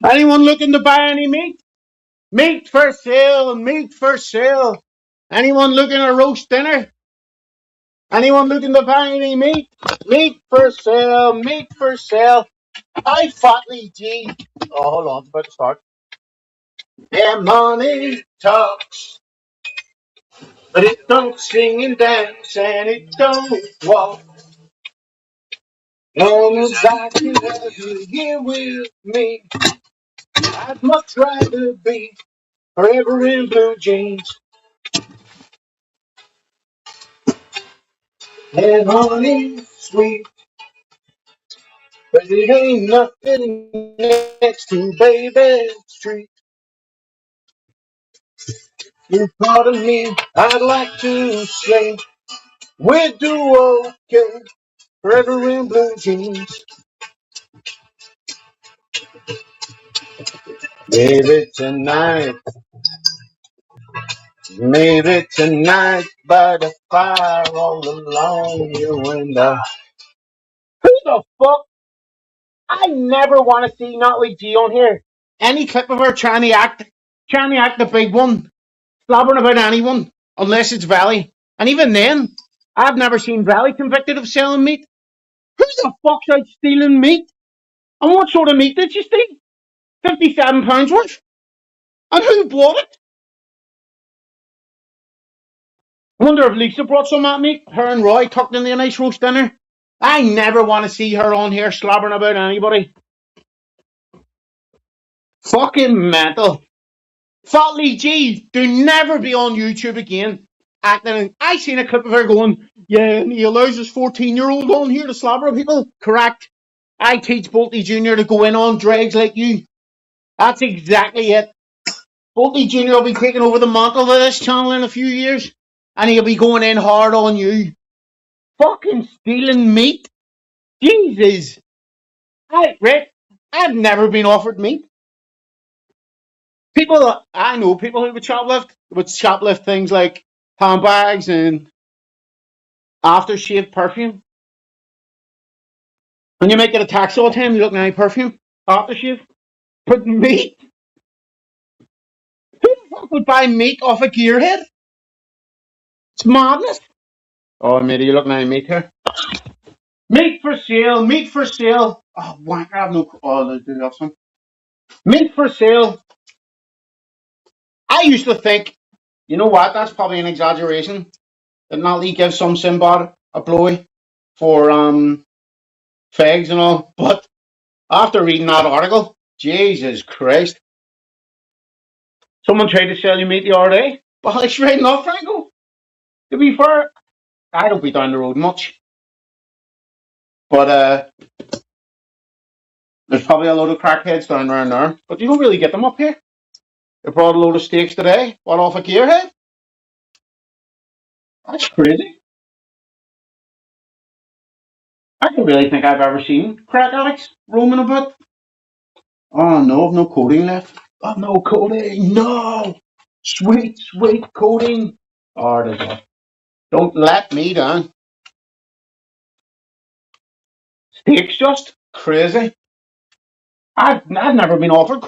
Anyone looking to buy any meat? Meat for sale, meat for sale. Anyone looking to roast dinner? Anyone looking to buy any meat? Meat for sale, meat for sale. Hi, Fatley G. Oh, hold on, it's about to start. Yeah, money talks, but it don't sing and dance, and it don't walk. Long as I can have you here with me, I'd much rather be forever in blue jeans. And honey, sweet, but it ain't nothing next to baby's treat. You part of me, I'd like to say, we're do okay, forever in blue jeans. Maybe tonight, maybe tonight, by the fire all alone, you and I. Who the fuck? I never want to see Natalie G on here. Any clip of her trying to act the big one, slobbering about anyone, unless it's Valley. And even then, I've never seen Valley convicted of selling meat. Who the fuck's out stealing meat? And what sort of meat did she steal? £57 worth? And who bought it? I wonder if Lisa brought some at me. Her and Roy tucked in the nice roast dinner. I never want to see her on here slobbering about anybody. Fucking mental. Fatley G, do never be on YouTube again. Acting. I seen a clip of her going, yeah, and he allows his 14-year-old on here to slobber people. Correct. I teach Bolty Jr. to go in on dregs like you. That's exactly it. Bolty Jr. will be taking over the mantle of this channel in a few years, and he'll be going in hard on you. Fucking stealing meat. Jesus. Rick, I've never been offered meat. I know people who would shoplift things like handbags and aftershave perfume. And you might get a tax all the time, you look at perfume, aftershave. But meat? Who the fuck would buy meat off a gearhead? It's madness. Oh, mate, you looking at meat here? Meat for sale, meat for sale. Oh, wanker, I have no. Oh, they do have some. Meat for sale. I used to think, you know what, that's probably an exaggeration. That Natalie gives some Sinbad a blowy for fags and all. But after reading that article, Jesus Christ. Someone tried to sell you meat the other day. But it's right enough, Franco. To be fair, I don't be down the road much. But there's probably a load of crackheads down around there. But you don't really get them up here. They brought a load of steaks today. What, off a gearhead? That's crazy. I don't really think I've ever seen crack addicts roaming about. Oh no, I've no codeine left. Oh no, codeine, no! Sweet, sweet codeine. Oh, don't let me down. Steaks just crazy. I've never been offered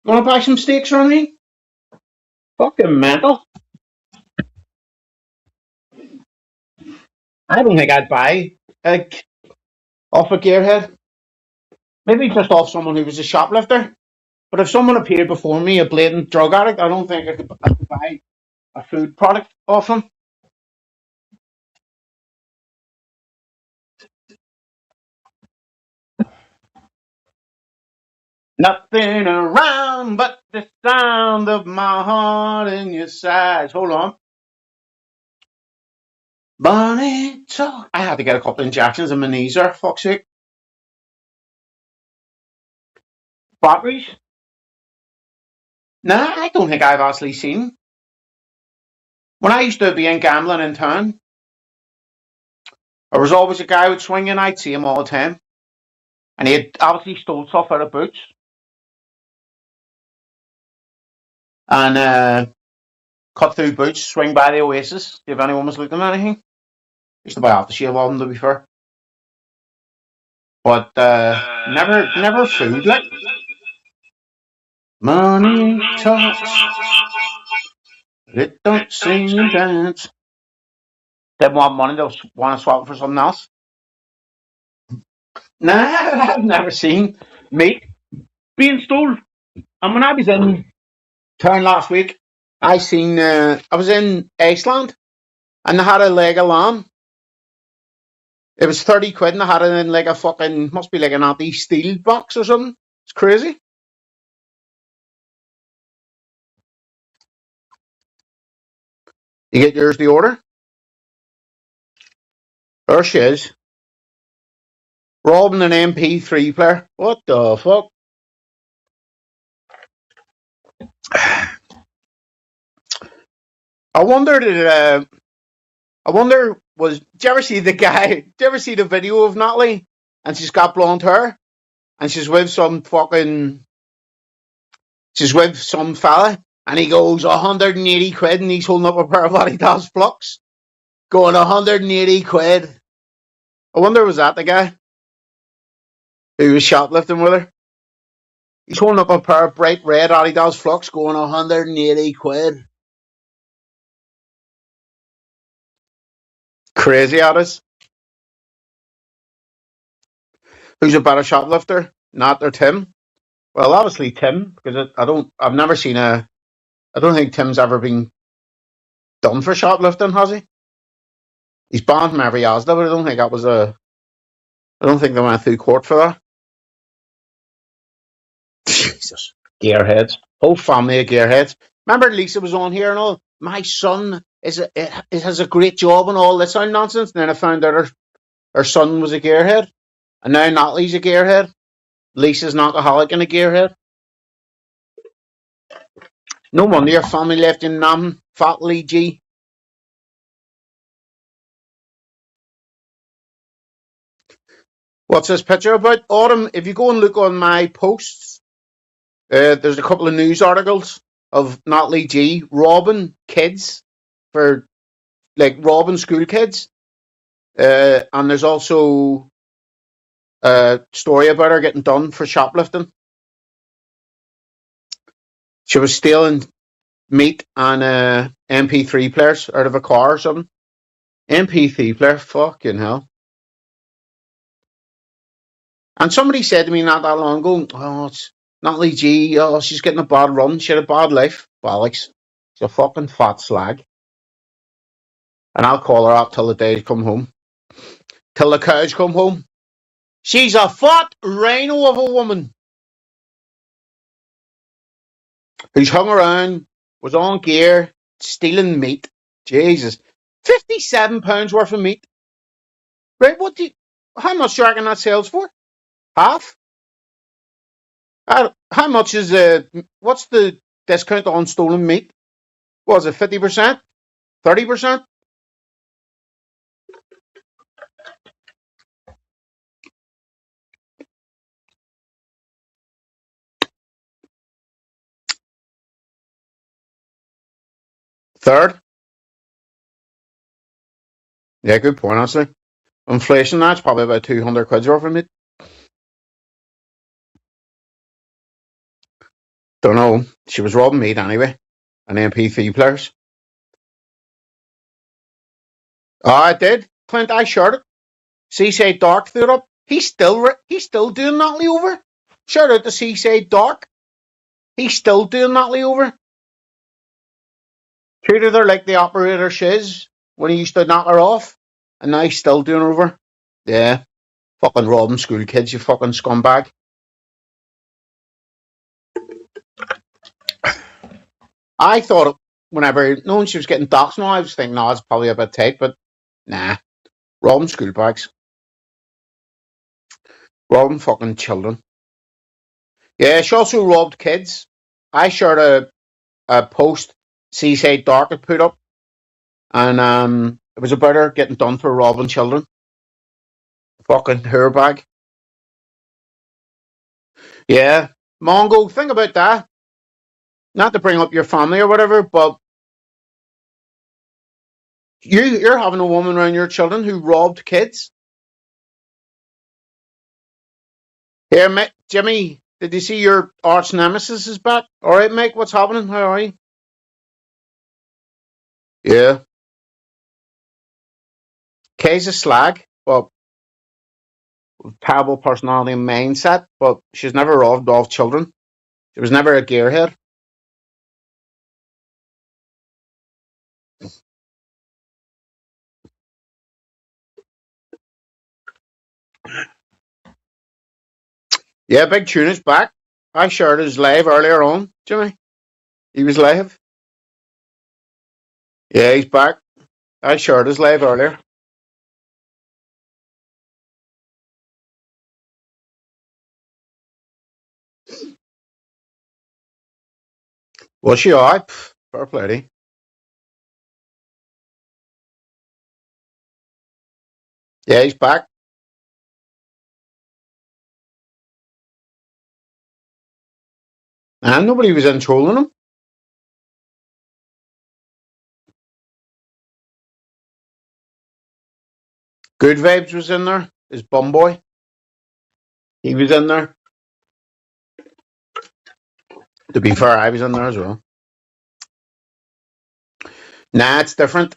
gonna buy some steaks or anything. Fucking mental. I don't think I'd buy like off a gearhead. Maybe just off someone who was a shoplifter. But if someone appeared before me, a blatant drug addict, I don't think I could buy a food product off them. Nothing around but the sound of my heart in your sides. Hold on. Bonnie talk. I had to get a couple of injections in my knees there, fuck's sake. Batteries? Nah, I don't think I've actually seen. When I used to be in gambling in town, there was always a guy who would swing in, I'd see him all the time. And he had obviously stole stuff out of boots. And cut through boots, swing by the Oasis, see if anyone was looking at anything. Used to buy aftershave of them, to be fair. but never food like money talks. It don't sing and dance. They want money, they'll want to swap it for something else. Nah, I've never seen meat being stolen. And when I was in town last week, I was in Iceland and they had a leg of lamb. It was 30 quid and I had it in like a fucking, must be like an anti-steel box or something. It's crazy. You get yours the order? There she is. Robbing an MP3 player. What the fuck? I wonder did I wonder was. Did you ever see the guy? Did you ever see the video of Natalie? And she's got blonde hair, and she's with some fucking. She's with some fella, and he goes 180 quid, and he's holding up a pair of Adidas Flux, going 180 quid. I wonder was that the guy who was shoplifting with her? He's holding up a pair of bright red Adidas Flux, going 180 quid. Crazy at us. Who's a better shoplifter? Nat or Tim? Well, obviously Tim, because I've never seen I don't think Tim's ever been done for shoplifting, has he? He's banned from every ASDA, but I don't think they went through court for that. Jesus. Gearheads. Whole family of gearheads. Remember Lisa was on here and all? My son has a great job and all this kind of nonsense. And then I found out her son was a gearhead. And now Natalie's a gearhead. Lisa's an alcoholic and a gearhead. No wonder your family left in Nam, Fat Lee G. What's this picture about? Autumn, if you go and look on my posts, there's a couple of news articles of Natalie G robbing kids for, like, robbing school kids. And there's also a story about her getting done for shoplifting. She was stealing meat and MP3 players out of a car or something. MP3 player, fucking hell. And somebody said to me not that long ago, oh, it's Natalie G, oh, she's getting a bad run, she had a bad life. Bollocks. She's a fucking fat slag. And I'll call her up till the days come home. Till the cows come home. She's a fat rhino of a woman. Who's hung around, was on gear, stealing meat. Jesus. £57 worth of meat. Right, how much do you reckon that sells for? Half? How much is what's the discount on stolen meat? Was it 50%? 30%? Third? Yeah, good point, actually. Inflation, that's probably about 200 quid's worth of meat. Don't know. She was robbing meat anyway. And MP3 players. Oh, I did. Clint, I shared it. Seaside Dark threw it up. He's still doing Natalie over. Shout out to Seaside Dark. He's still doing Natalie over. Treated her like the operator shiz when he used to knock her off. And now he's still doing her over. Yeah. Fucking robbing school kids, you fucking scumbag. I thought whenever knowing she was getting doxxed now, I was thinking, no, it's probably a bit tight, but nah. Robbing school bags. Robbing fucking children. Yeah, she also robbed kids. I shared a post Seaside Dark had put up, and it was about her getting done for robbing children. Fucking hair bag. Yeah. Mongo, think about that. Not to bring up your family or whatever, but you're having a woman around your children who robbed kids. Here, mate, Jimmy, did you see your arch nemesis is back? All right, mate, what's happening? How are you? Yeah. Kay's a slag, but terrible personality and mindset, but she's never robbed off children. She was never a gearhead. Yeah, Big Tuna's back. I shared his live earlier on, Jimmy. He was live. Yeah, he's back. I shared his live earlier. Was she alright? Fair play to you. Yeah, he's back. And nobody was in trolling him. Good Vibes was in there. His bum boy. He was in there. To be fair, I was in there as well. Nah, it's different.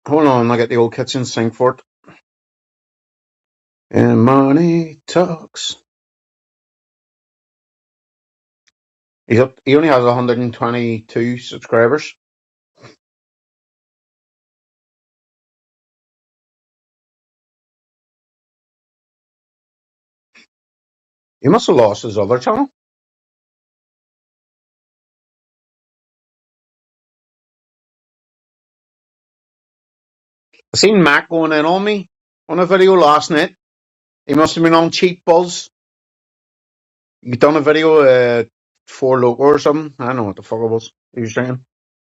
Hold on, I get the old kitchen sink for it. And money talks. He's up. He only has 122 subscribers. He must have lost his other channel. I seen Mac going in on me on a video last night. He must have been on Cheap Buzz. He done a video for Loco or something. I don't know what the fuck it was. He was saying.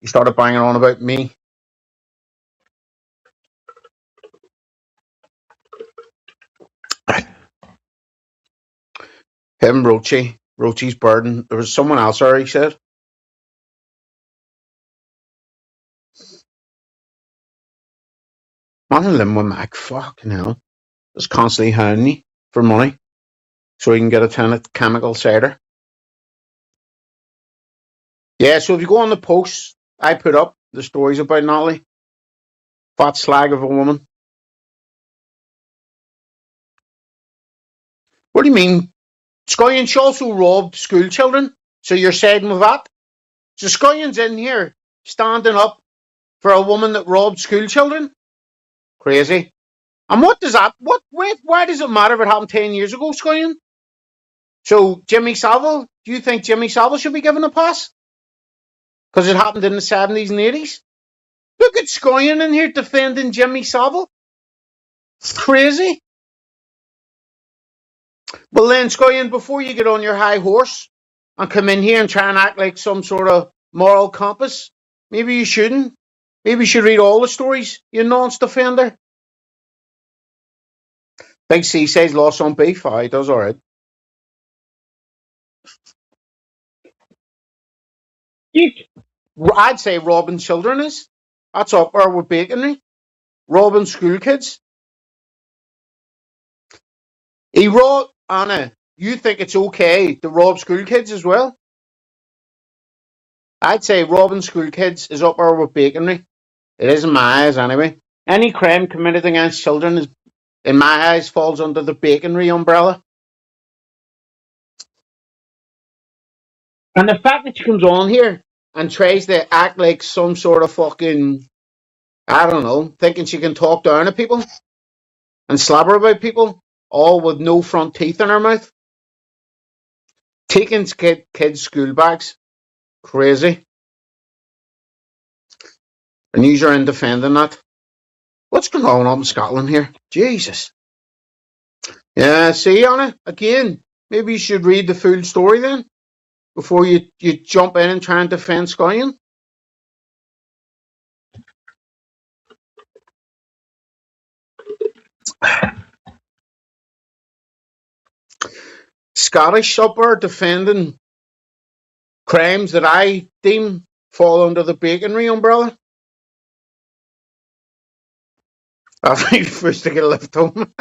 He started banging on about me. Him, Rochi. Rochi's burden. There was someone else there, he said. Man in limbo with Mac. Fucking hell. Just constantly hounding you for money so he can get a tin of chemical cider. Yeah, so if you go on the posts I put up, the stories about Natalie, fat slag of a woman. What do you mean? Scullion, she also robbed school children, so you're siding with that? So Scullion's in here standing up for a woman that robbed school children? Crazy. And what does that, why does it matter if it happened 10 years ago, Scullion? So Jimmy Savile, do you think Jimmy Savile should be given a pass? Because it happened in the 70s and 80s? Look at Scullion in here defending Jimmy Savile. Crazy. Well then, Scullion, before you get on your high horse and come in here and try and act like some sort of moral compass, maybe you shouldn't. Maybe you should read all the stories, you nonce defender. Big C says lost on beef. He does alright. I'd say robbing children is. That's up there with baconry. Robbing school kids. He robbed Anna. You think it's okay to rob school kids as well? I'd say robbing school kids is up there with baconry. It is in my eyes anyway. Any crime committed against children is, in my eyes, falls under the baconry umbrella. And the fact that she comes on here and tries to act like some sort of fucking, I don't know, thinking she can talk down to people and slobber about people, all with no front teeth in her mouth. Taking kids' school bags. Crazy. And you're in defending that. What's going on up in Scotland here? Jesus. Yeah, see, Anna, again, maybe you should read the full story then before you jump in and try and defend Scullion. Scottish supper defending crimes that I deem fall under the baconry umbrella. After you first to get left home.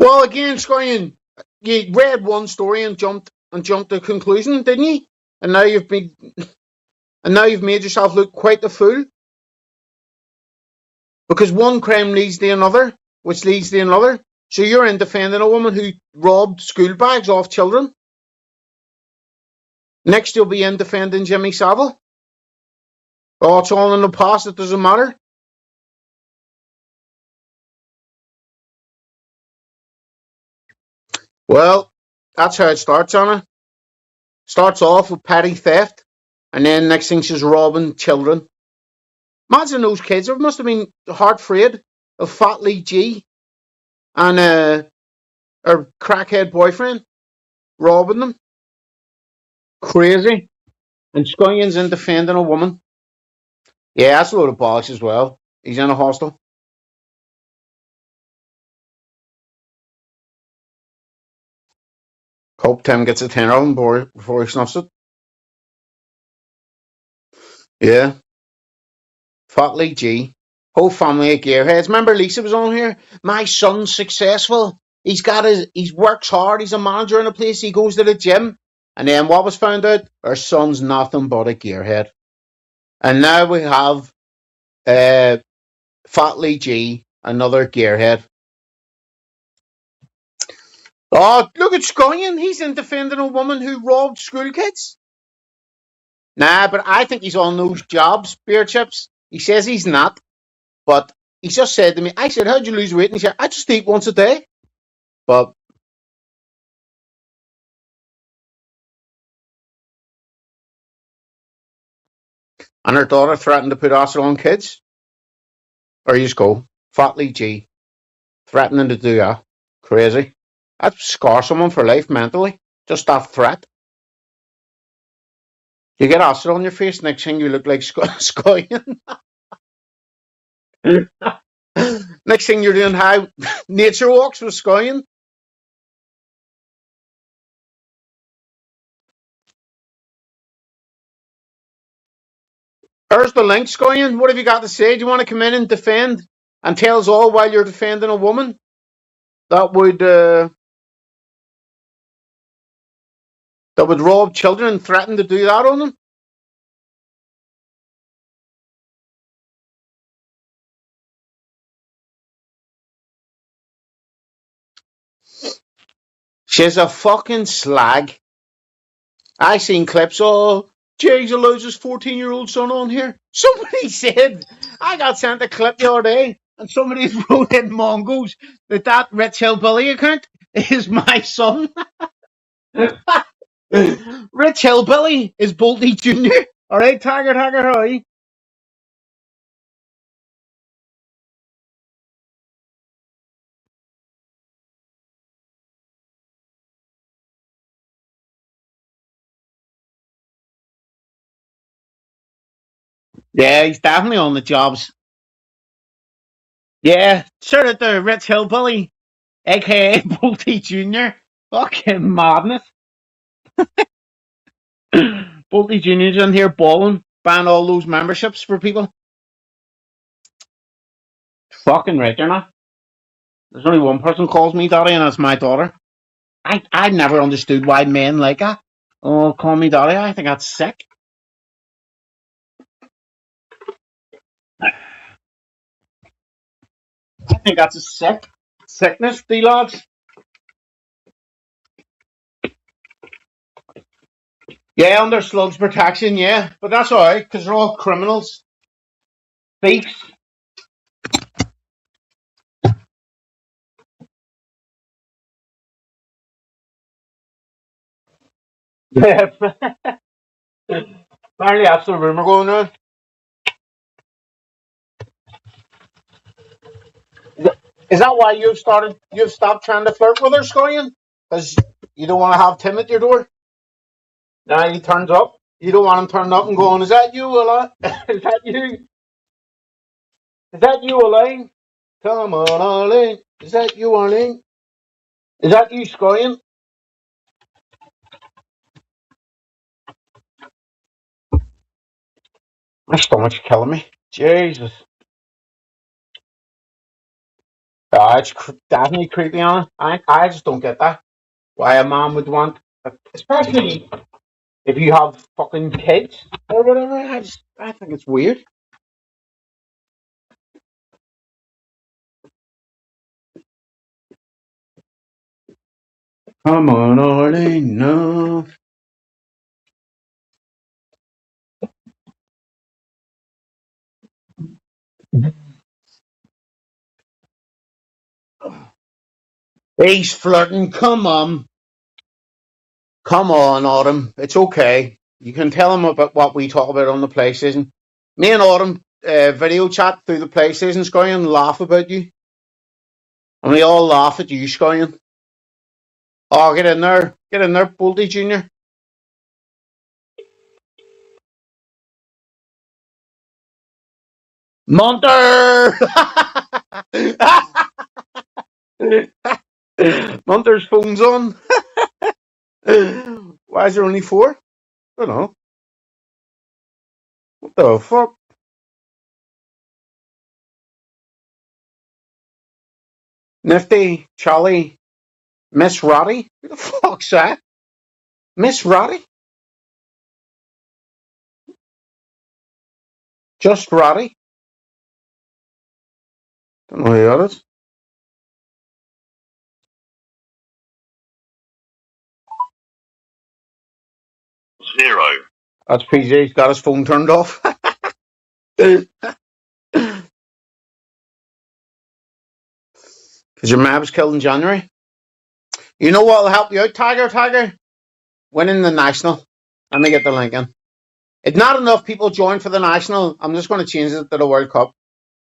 Well, again, Scoian, you read one story and jumped to a conclusion, didn't you? And now you've made yourself look quite the fool because one crime leads to another, which leads to another. So you're in defending a woman who robbed school bags off children. Next, you'll be in defending Jimmy Savile. Oh, it's all in the past. It doesn't matter. Well, that's how it starts, Anna. Starts off with petty theft, and then next thing she's robbing children. Imagine those kids. It must have been heart afraid of Fat Lee G and her crackhead boyfriend robbing them. Crazy. And Scullions in defending a woman. Yeah, that's a load of bollocks as well. He's in a hostel. Hope Tim gets a tenner on board before he snuffs it. Yeah. Fat Lee G. Whole family of gearheads. Remember Lisa was on here? My son's successful. He works hard. He's a manager in a place. He goes to the gym. And then what was found out? Her son's nothing but a gearhead. And now we have Fat Lee G, another gearhead. Oh, look at Scullion. He's in defending a woman who robbed school kids. Nah, but I think he's on those jobs, beer chips. He says he's not. But he just said to me, I said, how'd you lose weight? And he said, I just eat once a day. But and her daughter threatened to put acid on kids. There you go. Fat Lee G. Threatening to do that. Crazy. That'd scar someone for life mentally. Just that threat. You get acid on your face, next thing you look like Scullion. Next thing you're doing high nature walks with Scullion. There's the link, Scullion. What have you got to say? Do you want to come in and defend and tell us all while you're defending a woman? That would rob children and threaten to do that on them? She's a fucking slag. I seen clips. Oh, Jay's allows his 14-year-old son on here. Somebody said, I got sent a clip the other day, and somebody wrote in Mongols that Rich Hillbilly account is my son. Rich Hillbilly is Bolty Jr. All right, Taggart Haggard, how? Yeah, he's definitely on the jobs. Yeah, sure at the Rich Hillbilly, aka Bolty Jr. Fucking madness. Bolty Jr.'s in here balling, ban all those memberships for people. Fucking right, they're not. There's only one person calls me daddy, and that's my daughter. I never understood why men like that. Oh, call me daddy. I think that's sick. I think that's a sickness, D lads. Yeah, under slugs protection, yeah, but that's all right because they're all criminals, thieves. Yeah, apparently that's the rumor going on. Is that why you've stopped trying to flirt with her, Scullion? Because you don't want to have Tim at your door? Now he turns up. You don't want him turning up and going, is that you, Elaine? Is that you? Is that you, Elaine? Come on, Elaine. Is that you, Elaine? Is that you, Scullion? My stomach's killing me. Jesus. It's definitely creepy on it. I just don't get that. Why a man would want, especially if you have fucking kids or whatever. I think it's weird. Come on, Arlene, no. He's flirting. Come on, Autumn. It's okay. You can tell him about what we talk about on the PlayStation. Me and Autumn video chat through the PlayStation, Scoyan, and laugh about you. And we all laugh at you, Scoyan. Oh, get in there. Get in there, Boldy Jr. Munter! Munter's phone's on. Why is there only four? I don't know. What the fuck? Nifty, Charlie, Miss Roddy? Who the fuck's that? Miss Roddy? Just Roddy? Don't know who that is. Zero. That's PJ. He's got his phone turned off. Because your man was killed in January. You know what will help you out, Tiger? Winning the National. Let me get the link in. If not enough people join for the National, I'm just going to change it to the World Cup.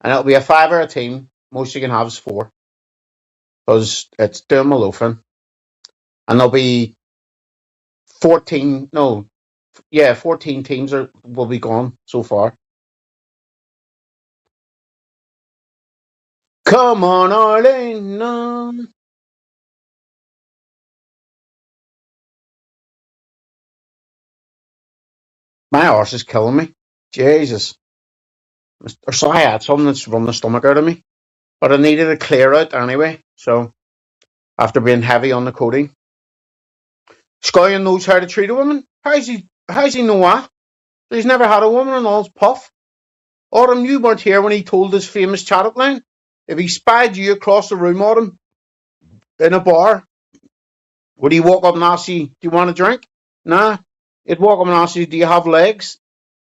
And it'll be a fiver a team. Most you can have is four. Because it's doing my loafing. And there'll be 14, no, yeah, 14 teams will be gone so far. Come on, Arlene. No. My arse is killing me. Jesus. So I had something that's run the stomach out of me. But I needed a clear out anyway. So, after being heavy on the codeine. Scoyan knows how to treat a woman. How's he know what? He's never had a woman and all's puff. Autumn, you weren't here when he told his famous chat line. If he spied you across the room, Autumn, in a bar, would he walk up and ask you, do you want a drink? Nah. He'd walk up and ask you, do you have legs?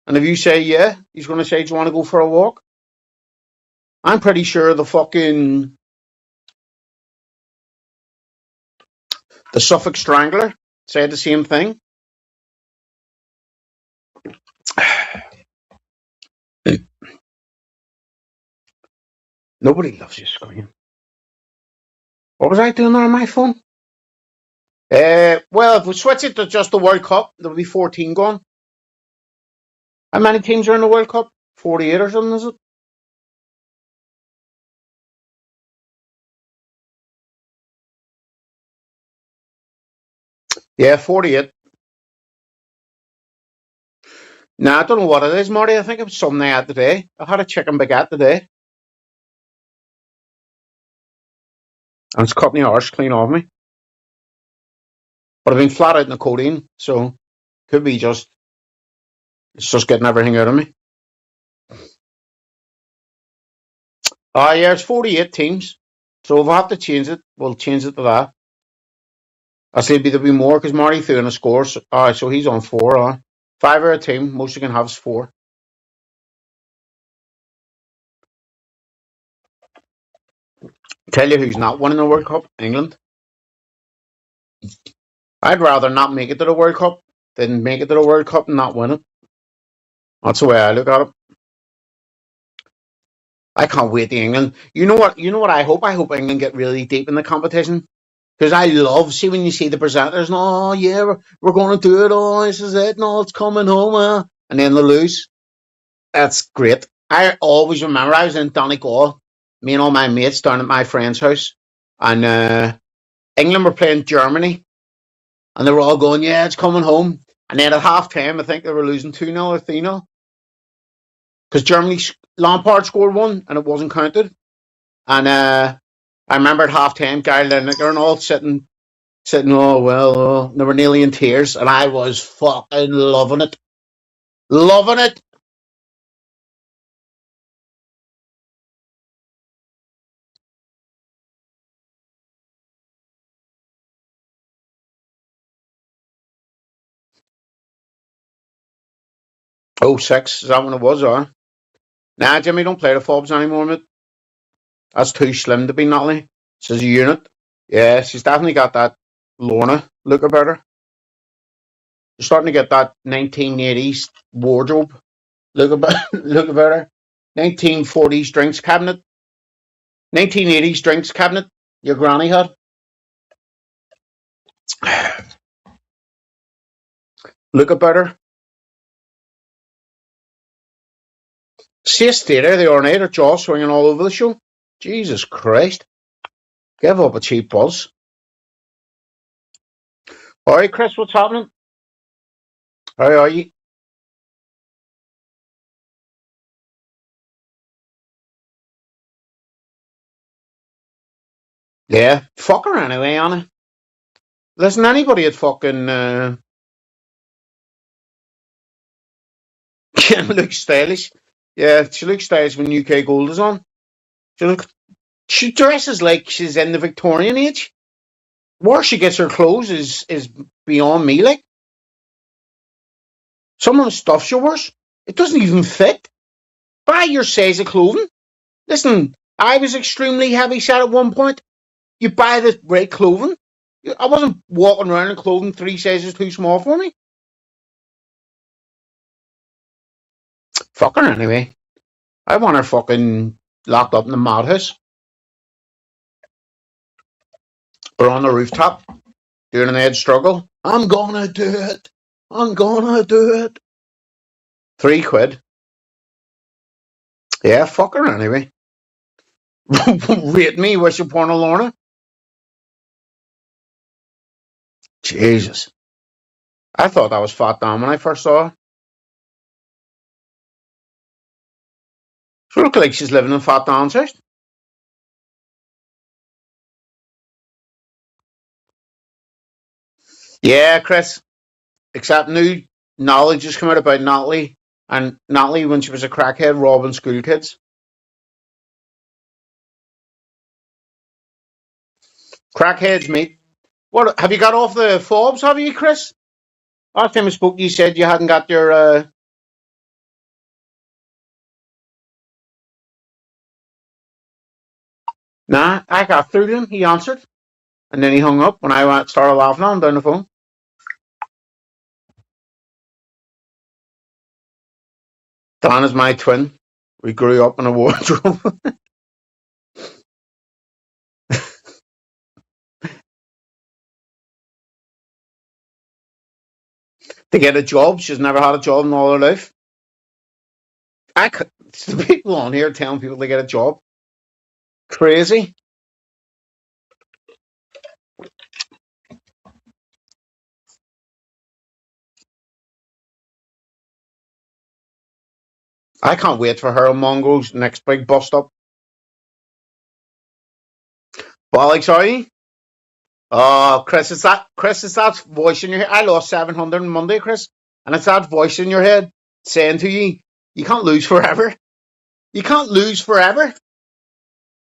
And if you say yeah, he's going to say, do you want to go for a walk? I'm pretty sure the Suffolk Strangler said the same thing. Nobody loves you, Scoyan. What was I doing on my phone? Well, if we switch it to just the World Cup, there'll be 14 gone. How many teams are in the World Cup? 48 or something, is it? Yeah, 48. Nah, I don't know what it is, Marty. I think it was something I had today. I had a chicken baguette today. And it's cut my arse clean off me. But I've been flat out in the codeine, so could be it's just getting everything out of me. Yeah, it's 48 teams. So if I have to change it, we'll change it to that. I say there'll be more because Marty threw in a score. So he's on 4. Five a team. Most you can have is 4. Tell you who's not winning the World Cup? England. I'd rather not make it to the World Cup than make it to the World Cup and not win it. That's the way I look at it. I can't wait to England. You know what? You know what I hope? I hope England get really deep in the competition. Because I love when you see the presenters and oh yeah, we're going to do it. Oh, this is it. No, it's coming home. And then they lose. That's great. I always remember I was in Donegal, me and all my mates down at my friend's house, and England were playing Germany, and they were all going, "Yeah, it's coming home." And then at half time, I think they were losing 2-0 or 3-0 because Germany Lampard scored one and it wasn't counted, and I remember at half-time, Gary Lineker and all sitting, oh, well, oh, they were nearly in tears, and I was fucking loving it. Loving it. Oh, 06, is that when it was, Nah, Jimmy, don't play the fobs anymore, mate. That's too slim to be Natalie. She's a unit. Yeah, she's definitely got that Lorna look about her. You're starting to get that 1980s wardrobe look about her. 1940s drinks cabinet. 1980s drinks cabinet your granny had. Look about her. See a theatre the other night, her jaw swinging all over the show. Jesus Christ. Give up a cheap buzz. Alright, Chris, what's happening? How are you? Yeah, fuck her anyway, Anna. Listen, anybody at fucking looks stylish. Yeah, she looks stylish when UK Gold is on. She dresses like she's in the Victorian age. Where she gets her clothes is beyond me. Like some of the stuff she wears, it doesn't even fit. Buy your size of clothing. Listen, I was extremely heavy set at one point. You buy the right clothing. I wasn't walking around in clothing 3 sizes too small for me. Fuck her anyway. I want her fucking locked up in the madhouse. Or on the rooftop, doing an Ed struggle. I'm gonna do it. I'm gonna do it. £3. Yeah, fuck her anyway. Rate me, what's your porno, Lorna? Jesus. I thought that was Fat Dom when I first saw her. She looks like she's living in Fat Dom's house. Yeah, Chris. Except new knowledge has come out about Natalie. And Natalie, when she was a crackhead, robbing school kids. Crackheads, mate. What, have you got off the fobs, have you, Chris? Last time I spoke, you said you hadn't got your... Nah, I got through to him. He answered. And then he hung up when I started laughing at him down the phone. Dan is my twin. We grew up in a wardrobe. To get a job. She's never had a job in all her life. The people on here telling people to get a job. Crazy. I can't wait for her and Mongo's next big bust up. Bollock, sorry. Oh, Chris, it's that voice in your head. I lost 700 on Monday, Chris, and it's that voice in your head saying to you, you can't lose forever. You can't lose forever.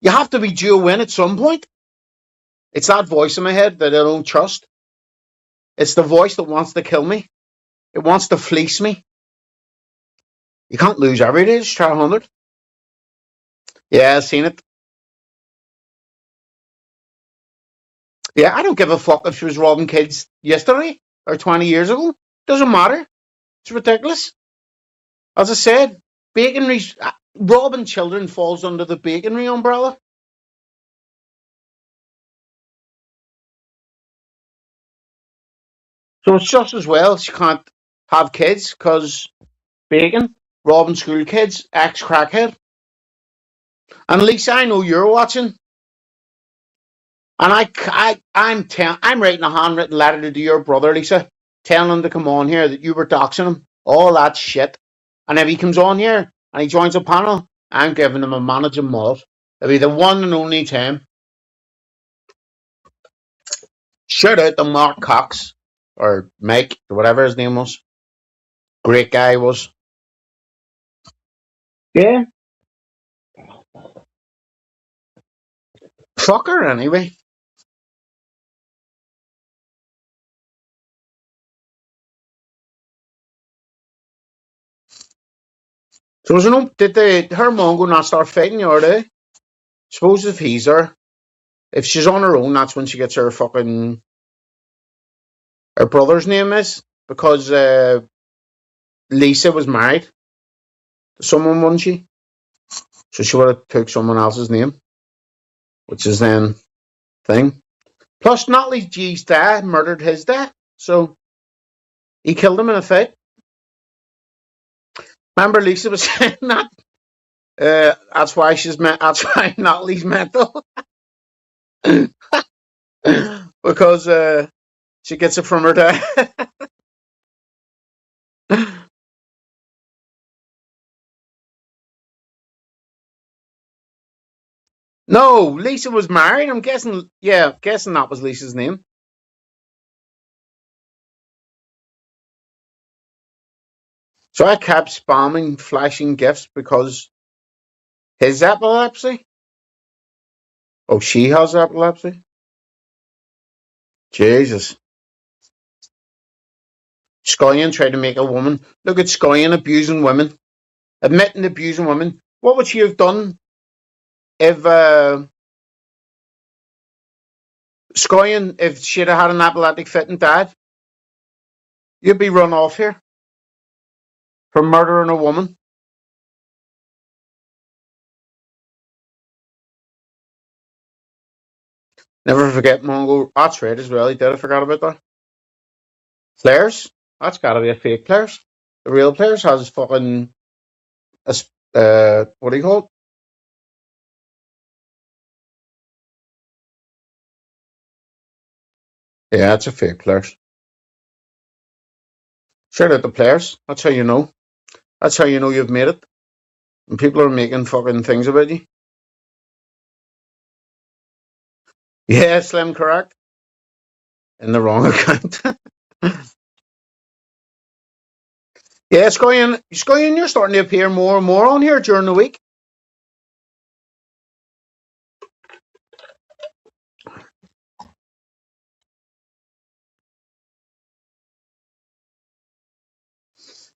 You have to be due a win at some point. It's that voice in my head that I don't trust. It's the voice that wants to kill me. It wants to fleece me. You can't lose every day. Just try 100. Yeah, I've seen it. Yeah, I don't give a fuck if she was robbing kids yesterday or 20 years ago. Doesn't matter. It's ridiculous. As I said, baconry, robbing children falls under the baconry umbrella. So it's just as well she can't have kids because bacon, robbing school kids, ex-crackhead. And Lisa, I know you're watching. And I'm writing a handwritten letter to your brother, Lisa, telling him to come on here that you were doxing him. All that shit. And if he comes on here and he joins a panel, I'm giving him a managing mullet. It'll be the one and only time. Shout out to Mark Cox or Mike or whatever his name was. Great guy he was. Yeah. Fucker anyway. So was no did her Mongo not start fighting the other day? Suppose if he's her, if she's on her own, that's when she gets her fucking her brother's name is because Lisa was married to someone, wasn't she? So she would have took someone else's name, which is then thing. Plus, Natalie G's dad murdered his dad, so he killed him in a fight. Remember, Lisa was saying that. That's why That's why Natalie's mental because she gets it from her dad. No, Lisa was married. I'm guessing. Yeah, guessing that was Lisa's name. So I kept spamming, flashing gifts because his epilepsy. Oh, she has epilepsy. Jesus. Scullion tried to make a woman. Look at Scullion abusing women, admitting to abusing women. What would she have done if Scullion, if she'd have had an epileptic fit and died? You'd be run off here for murdering a woman. Never forget Mongo. That's right as well. He did. I forgot about that. Players. That's got to be a fake players. The real players has fucking what do you call it? Yeah, it's a fake players. Shout out the players. That's how you know. That's how you know you've made it. And people are making fucking things about you. Yeah, Slim, correct. In the wrong account. Yeah, Scullion, you're starting to appear more and more on here during the week.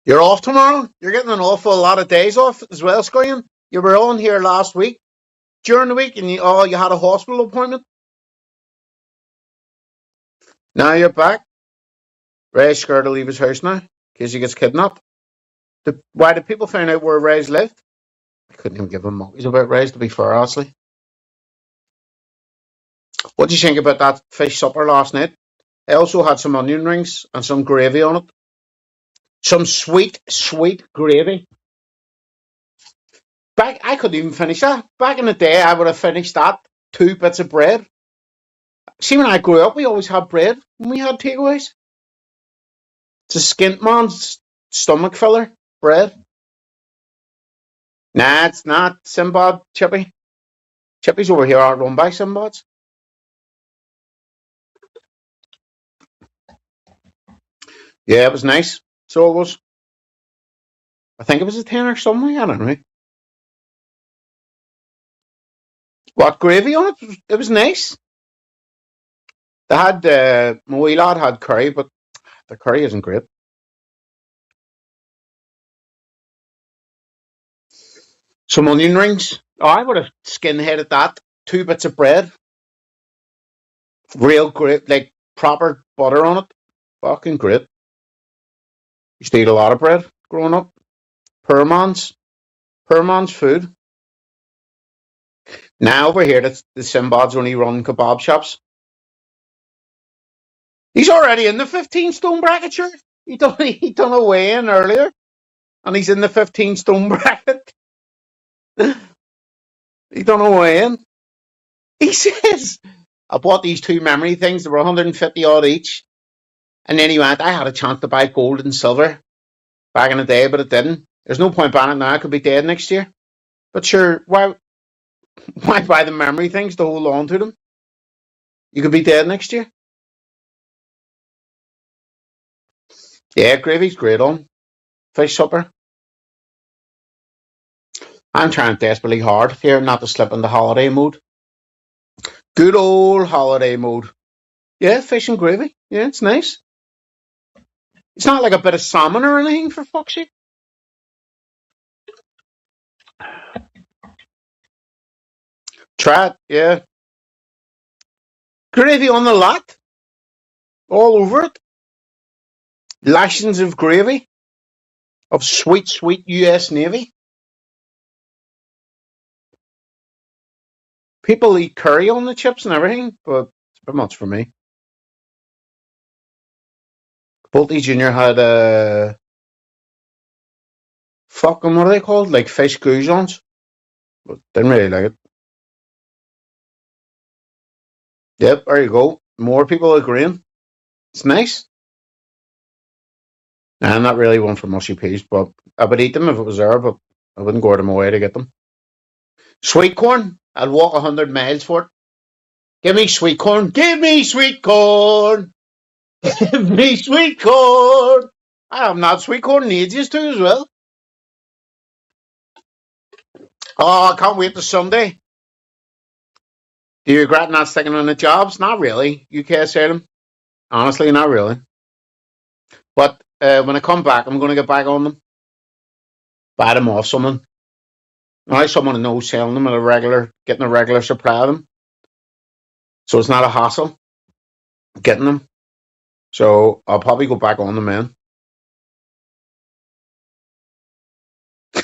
You're off tomorrow. You're getting an awful lot of days off as well, Scullion. You were on here last week during the week, and you had a hospital appointment. Now you're back. Ray's scared to leave his house now in case he gets kidnapped. Why did people find out where Ray's lived? I couldn't even give him monkeys about Ray's, to be fair, honestly. What do you think about that fish supper last night? I also had some onion rings and some gravy on it. Some sweet, sweet gravy. I couldn't even finish that. Back in the day, I would have finished that. 2 bits of bread. See, when I grew up, we always had bread when we had takeaways. It's a skint man's stomach filler, bread. Nah, it's not. Sinbad, Chippy. Chippies over here aren't run by Sinbads. Yeah, it was nice. So it was. I think it was a 10 or something. I don't know. What gravy on it? It was nice. They had my wee lad had curry, but the curry isn't great. Some onion rings. Oh, I would have skinheaded that. 2 bits of bread. Real great, like proper butter on it. Fucking great. Used to eat a lot of bread growing up. Poor man's food. Now over here, the Sinbad's only run kebab shops. He's already in the 15 stone bracket, sure. He done a weigh in earlier, and he's in the 15 stone bracket. He done a weigh in. He says, I bought these 2 memory things, they were 150 odd each. And then he went, I had a chance to buy gold and silver back in the day, but it didn't. There's no point buying it now, I could be dead next year. But sure, why buy the memory things to hold on to them? You could be dead next year. Yeah, gravy's great on fish supper. I'm trying desperately hard here not to slip into holiday mode. Good old holiday mode. Yeah, fish and gravy. Yeah, it's nice. It's not like a bit of salmon or anything, for fuck's sake. Try it, yeah. Gravy on the lot. All over it. Lashings of gravy. Of sweet, sweet US Navy. People eat curry on the chips and everything, but it's a bit much for me. Bolty Jr. had fucking, what are they called? Like fish goujons. But didn't really like it. Yep, there you go. More people agreeing. It's nice. I'm not really one for mushy peas, but I would eat them if it was there, but I wouldn't go out of my way to get them. Sweet corn, I'd walk 100 miles for it. Give me sweet corn. Give me sweet corn. Give me sweet corn. I have not sweet corn in ages too as well. Oh, I can't wait till Sunday. Do you regret not sticking on the jobs? Not really. UK asylum. Honestly, not really. But when I come back, I'm going to get back on them. Buy them off someone. Now someone I know selling them getting a regular supply of them. So it's not a hassle getting them. So I'll probably go back on them, man.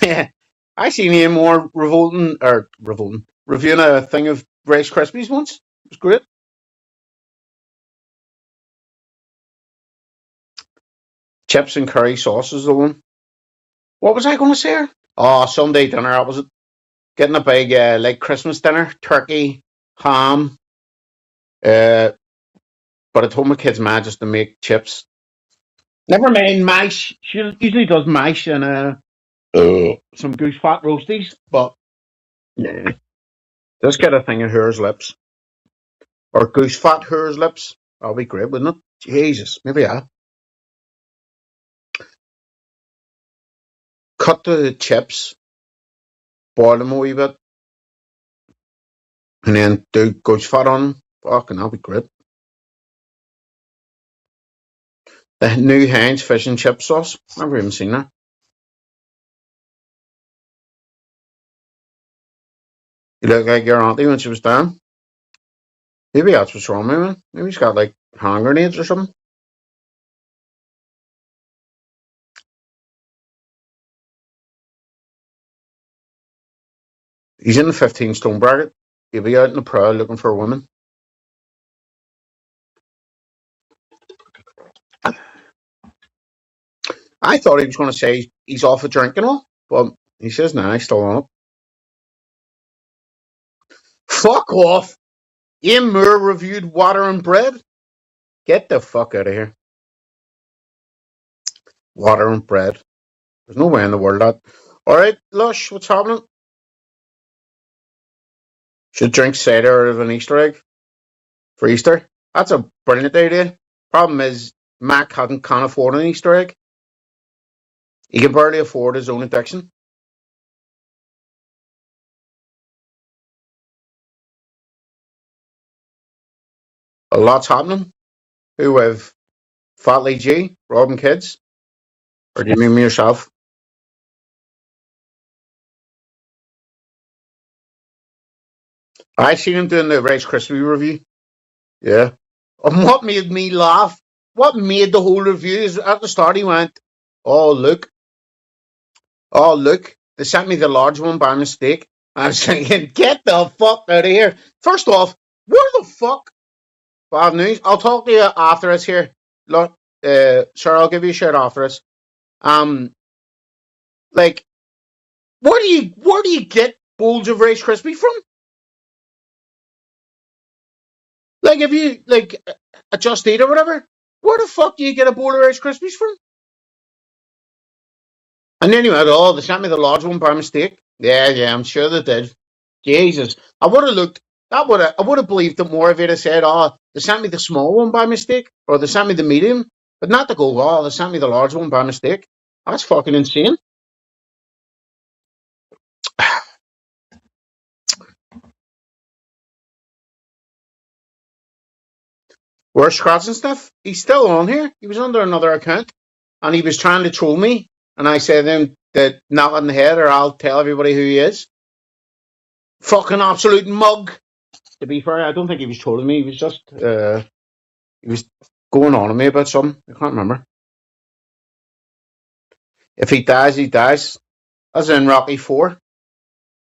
Yeah. I seen Ian Moore reviewing a thing of Rice Krispies once. It was great. Chips and curry sauce is the one. What was I going to say? Oh, Sunday dinner. That was it. Getting a big like Christmas dinner, turkey, ham. But I told my kids, man, just to make chips. Never mind mash. She usually does mash and some goose fat roasties, but nah. Just get a thing of Hers Lips or goose fat Hers Lips. That'll be great, wouldn't it? Jesus, maybe I cut the chips, boil them a wee bit, and then do goose fat on them. Fucking, that'll be great. The new Heinz fish and chip sauce. Never even seen that. You look like your auntie when she was down. Maybe that's what's wrong with him. Maybe he's got like hand grenades or something. He's in the 15 stone bracket. He'll be out in the prowl looking for a woman. I thought he was going to say he's off a drink and all, but he says, nah, he's still on it. Fuck off. Ian Moore reviewed Water and Bread. Get the fuck out of here. Water and Bread. There's no way in the world that. Alright, Lush, what's happening? Should drink cider out of an Easter egg for Easter. That's a brilliant idea. Problem is, Mac can't afford an Easter egg. He can barely afford his own addiction. A lot's happening. Who with Fat Lee G, robbing kids? Or do you mean me yourself? I seen him doing the Rice Krispie review. Yeah. And what made me laugh? What made the whole review is at the start he went, oh look, they sent me the large one by mistake. I was thinking, get the fuck out of here. First off, where the fuck? Bad news. I'll talk to you after us here. Look, sir, I'll give you a shout after us. Like, where do you get bowls of Rice Krispies from? Like, if you like a Just Eat or whatever, where the fuck do you get a bowl of Rice Krispies from? And then you went, oh, they sent me the large one by mistake. Yeah, I'm sure they did. Jesus, I would have looked. I would have believed it more if they'd have said, oh, they sent me the small one by mistake, or they sent me the medium. But not to go, oh, they sent me the large one by mistake. That's fucking insane. Where's Scratch and stuff? He's still on here. He was under another account and he was trying to troll me. And I said to him that knock on the head or I'll tell everybody who he is. Fucking absolute mug. To be fair, I don't think he was trolling me. He was just, he was going on to me about something. I can't remember. If he dies, he dies. As in Rocky 4.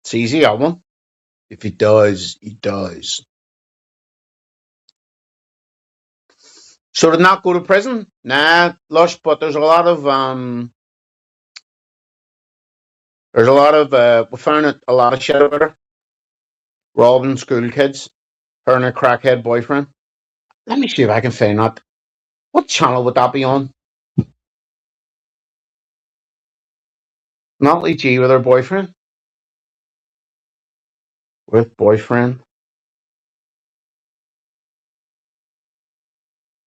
It's easy, that one. If he dies, he dies. So did not go to prison? Nah, Lush, but there's a lot of, we found a lot of shit about her. Robbing school kids. Her and her crackhead boyfriend. Let me see if I can find that. What channel would that be on? Natalie G with her boyfriend? With boyfriend?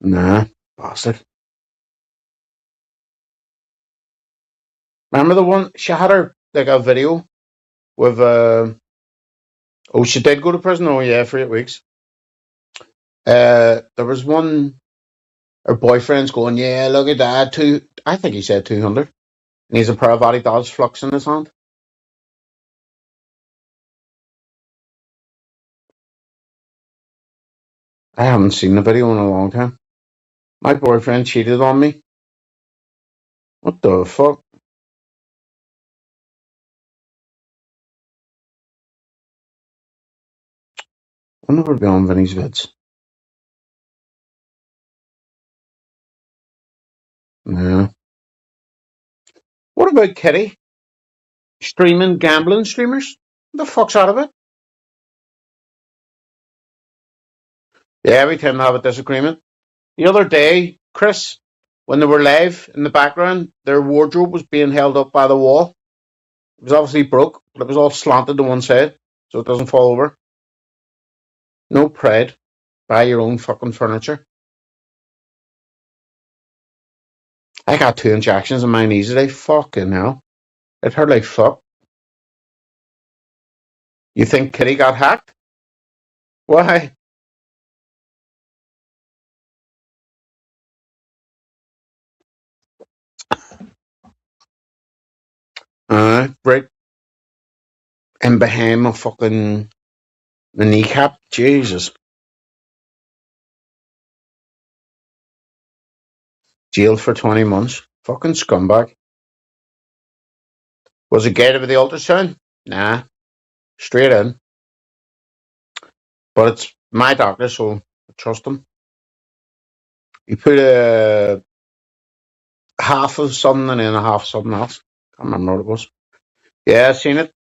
Nah, bastard. Remember the one? She had her, like, a video with, oh, she did go to prison? Oh, yeah, for 8 weeks. There was one, her boyfriend's going, yeah, look at that, I think he said 200. And he's a pair of Adidas Flux in his hand. I haven't seen the video in a long time. My boyfriend cheated on me. What the fuck? I'll never be on Vinny's vids. No. What about Kitty? Streaming gambling streamers? What the fuck's out of it? Yeah, we tend to have a disagreement. The other day, Chris, when they were live in the background, their wardrobe was being held up by the wall. It was obviously broke, but it was all slanted to one side, so it doesn't fall over. No pride. Buy your own fucking furniture. I got 2 injections in my knees today. Fucking hell. It hurt like fuck. You think Kitty got hacked? Why? Right in behind my fucking the kneecap. Jesus. Jailed for 20 months. Fucking scumbag. Was it gated with the ultrasound? Nah. Straight in. But it's my doctor, so I trust him. He put a half of something and then a half of something else. Can't remember what it was. Yeah, I seen it.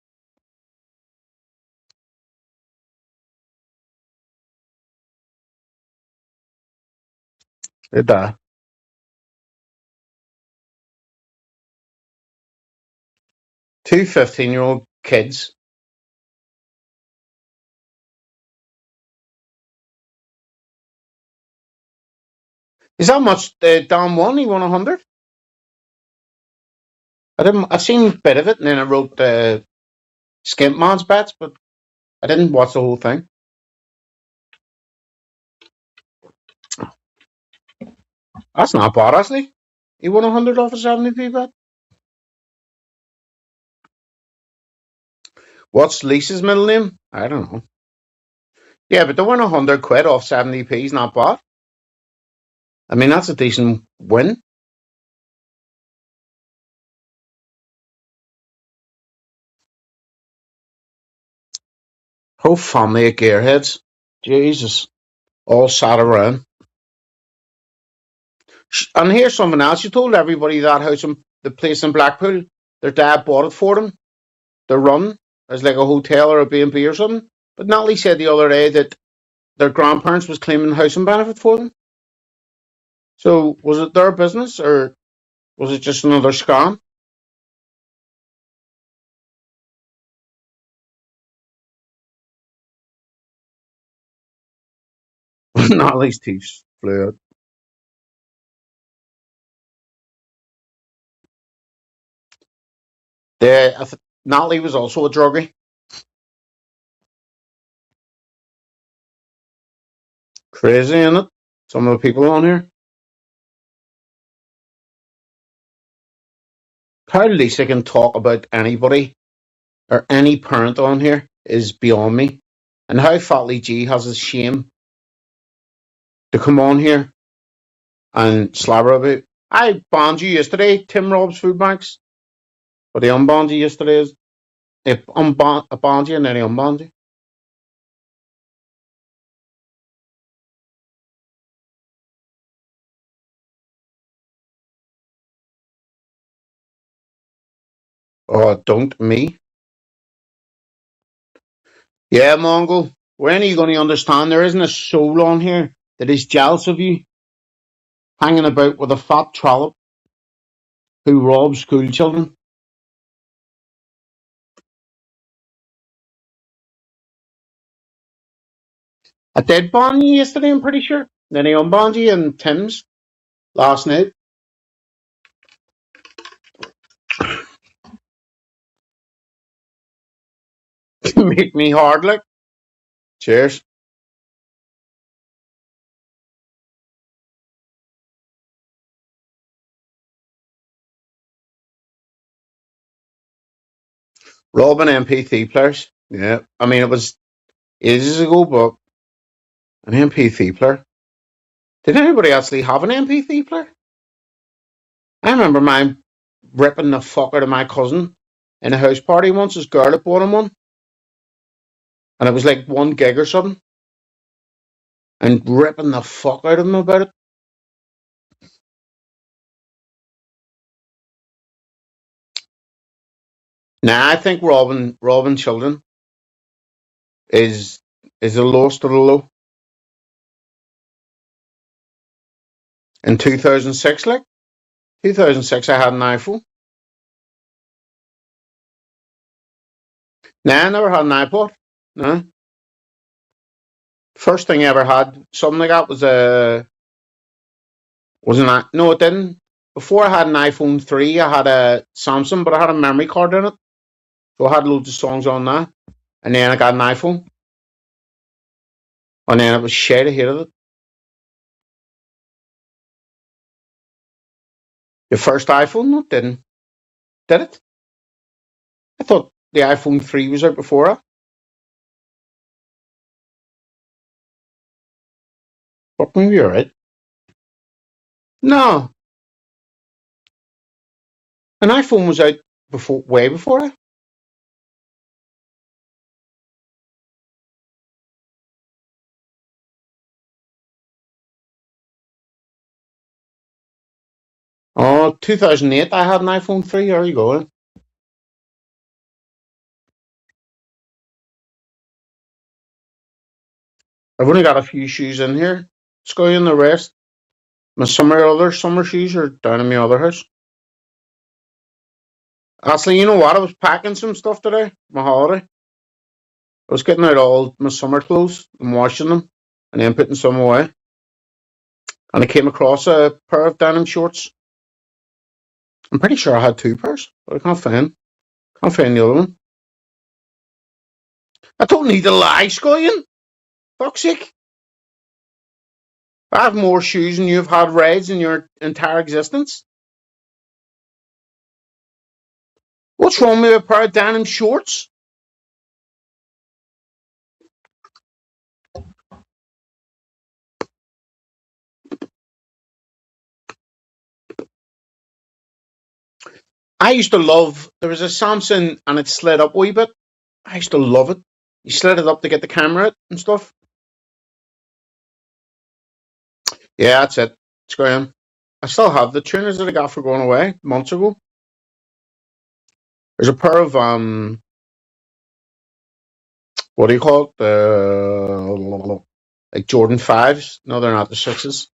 Did that. Two 15-year-old kids. Is that much? Dan won. He won 100. I seen a bit of it, and then I wrote Skimp Man's bets, but I didn't watch the whole thing. That's not bad, actually. He won 100 off a 70p bet. What's Lisa's middle name? I don't know. Yeah, but to win 100 quid off 70p is not bad. I mean, that's a decent win. Whole family of gearheads. Jesus. All sat around. And here's something else. You told everybody that house, the place in Blackpool, their dad bought it for them. To run as like a hotel or a B&B or something. But Natalie said the other day that their grandparents was claiming housing benefit for them. So was it their business or was it just another scam? Natalie's teeth flew out. Natalie was also a druggie. Crazy, isn't it? Some of the people on here. How Lisa can talk about anybody or any parent on here is beyond me. And how Fatley G has his shame to come on here and slabber about. I banned you yesterday, Tim Rob's Food Banks. But he unbanned you yesterday. I banned you and then he unbanned you. Oh, don't me. Yeah, Mongo. When are you going to understand there isn't a soul on here that is jealous of you hanging about with a fat trollop who robs school children? I did ban you yesterday, I'm pretty sure. Then he unbanned you and Tim's last night. Make me hard, like. Cheers. Robbing MP3 players. Yeah. I mean, it was ages ago, but an MP3 player. Did anybody actually have an MP3 player? I remember mine ripping the fuck out of my cousin in a house party once. His girl had bought him one. And it was like 1 gig or something. And ripping the fuck out of him about it. Nah, I think robbing children is the lowest of the low. In 2006, like 2006, I had an iPhone. Nah, I never had an iPod. No. First thing I ever had, something like that, was no, it didn't. Before I had an iPhone 3, I had a Samsung, but I had a memory card in it. So I had loads of songs on that. And then I got an iPhone. And then it was shit, I hated it. The first iPhone? No, it didn't. Did it? I thought the iPhone 3 was out before it. But maybe you're right. No. An iPhone was out way before it. Oh, 2008, I had an iPhone 3. There you go. I've only got a few shoes in here. Sky and the rest. My other summer shoes are down in my other house. Actually, you know what? I was packing some stuff today, my holiday. I was getting out all my summer clothes and washing them and then putting some away. And I came across a pair of denim shorts. I'm pretty sure I had 2 pairs, but I can't find the other one. I don't need to lie, Scullion. Fuck's sake. I have more shoes than you've had raids in your entire existence. What's wrong with a pair of denim shorts? I used to love, there was a Samsung and it slid up a wee bit. I used to love it. You slid it up to get the camera out and stuff. Yeah, that's it. It's going. I still have the tuners that I got for going away months ago. There's a pair of what do you call it? Like Jordan 5s. No, they're not the 6s.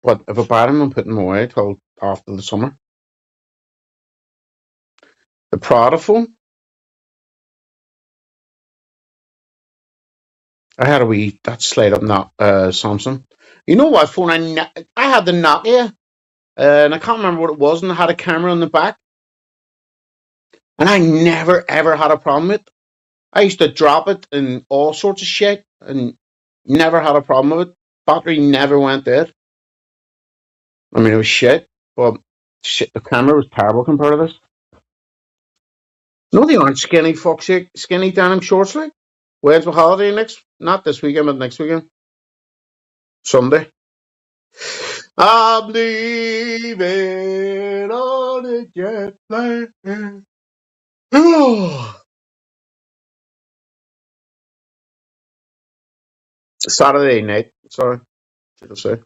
But if I buy them, I'm putting them away till after the summer. The Prada phone. I had a wee that slide up Samsung. You know what phone I had the Nokia, and I can't remember what it was, and it had a camera on the back. And I never ever had a problem with it. I used to drop it in all sorts of shit and never had a problem with it. Battery never went dead. I mean, it was shit, but shit, the camera was terrible compared to this. No, they aren't skinny skinny denim shorts, like. When's my holiday next? Not this weekend, but next weekend. Sunday. I'm leaving on a jet plane. Saturday night. Sorry, should I say?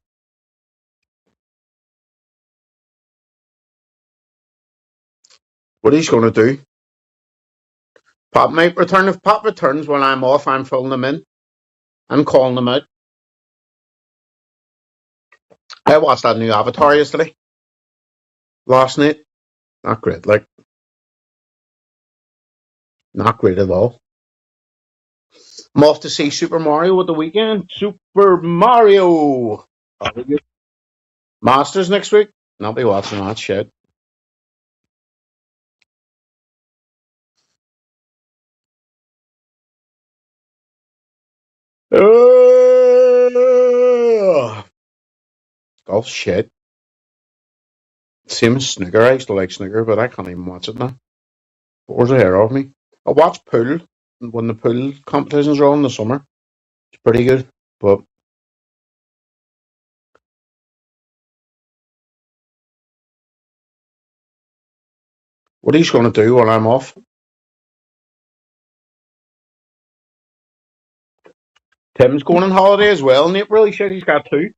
What he's going to do? Pop might return. If Pop returns when I'm off, I'm filling them in. I'm calling them out. I watched that new Avatar yesterday. Last night. Not great. Like, not great at all. I'm off to see Super Mario at the weekend. Super Mario. Masters next week. I'll be watching that shit. Golf shit. Same as snooker. I used to like snooker, but I can't even watch it now. Bores the hair off me. I watch pool when the pool competitions are on in the summer. It's pretty good, but what he's going to do while I'm off? Tim's going on holiday as well, and it really shit. He's got two.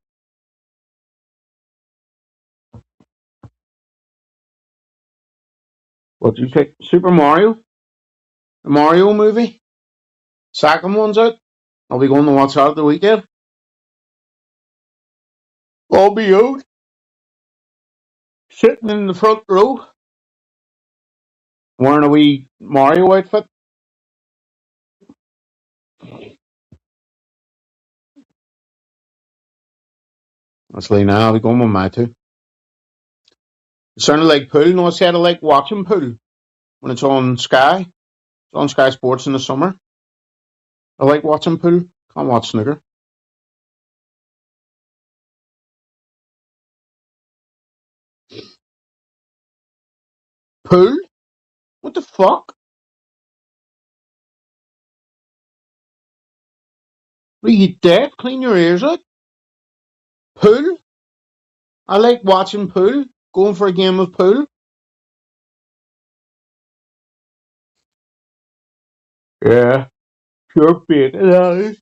What do you take? Super Mario, the Mario movie. Second one's out. I'll be going to watch that at the weekend. I'll be out, sitting in the front row, wearing a wee Mario outfit. Actually, now I'll be going with my two. It sounded like pool. No, I said I like watching pool when it's on Sky. It's on Sky Sports in the summer. I like watching pool. Can't watch snooker. Pool? What the fuck? Are you deaf? Clean your ears out. Pool? I like watching pool. Going for a game of pool. Yeah. Pure bait. That is.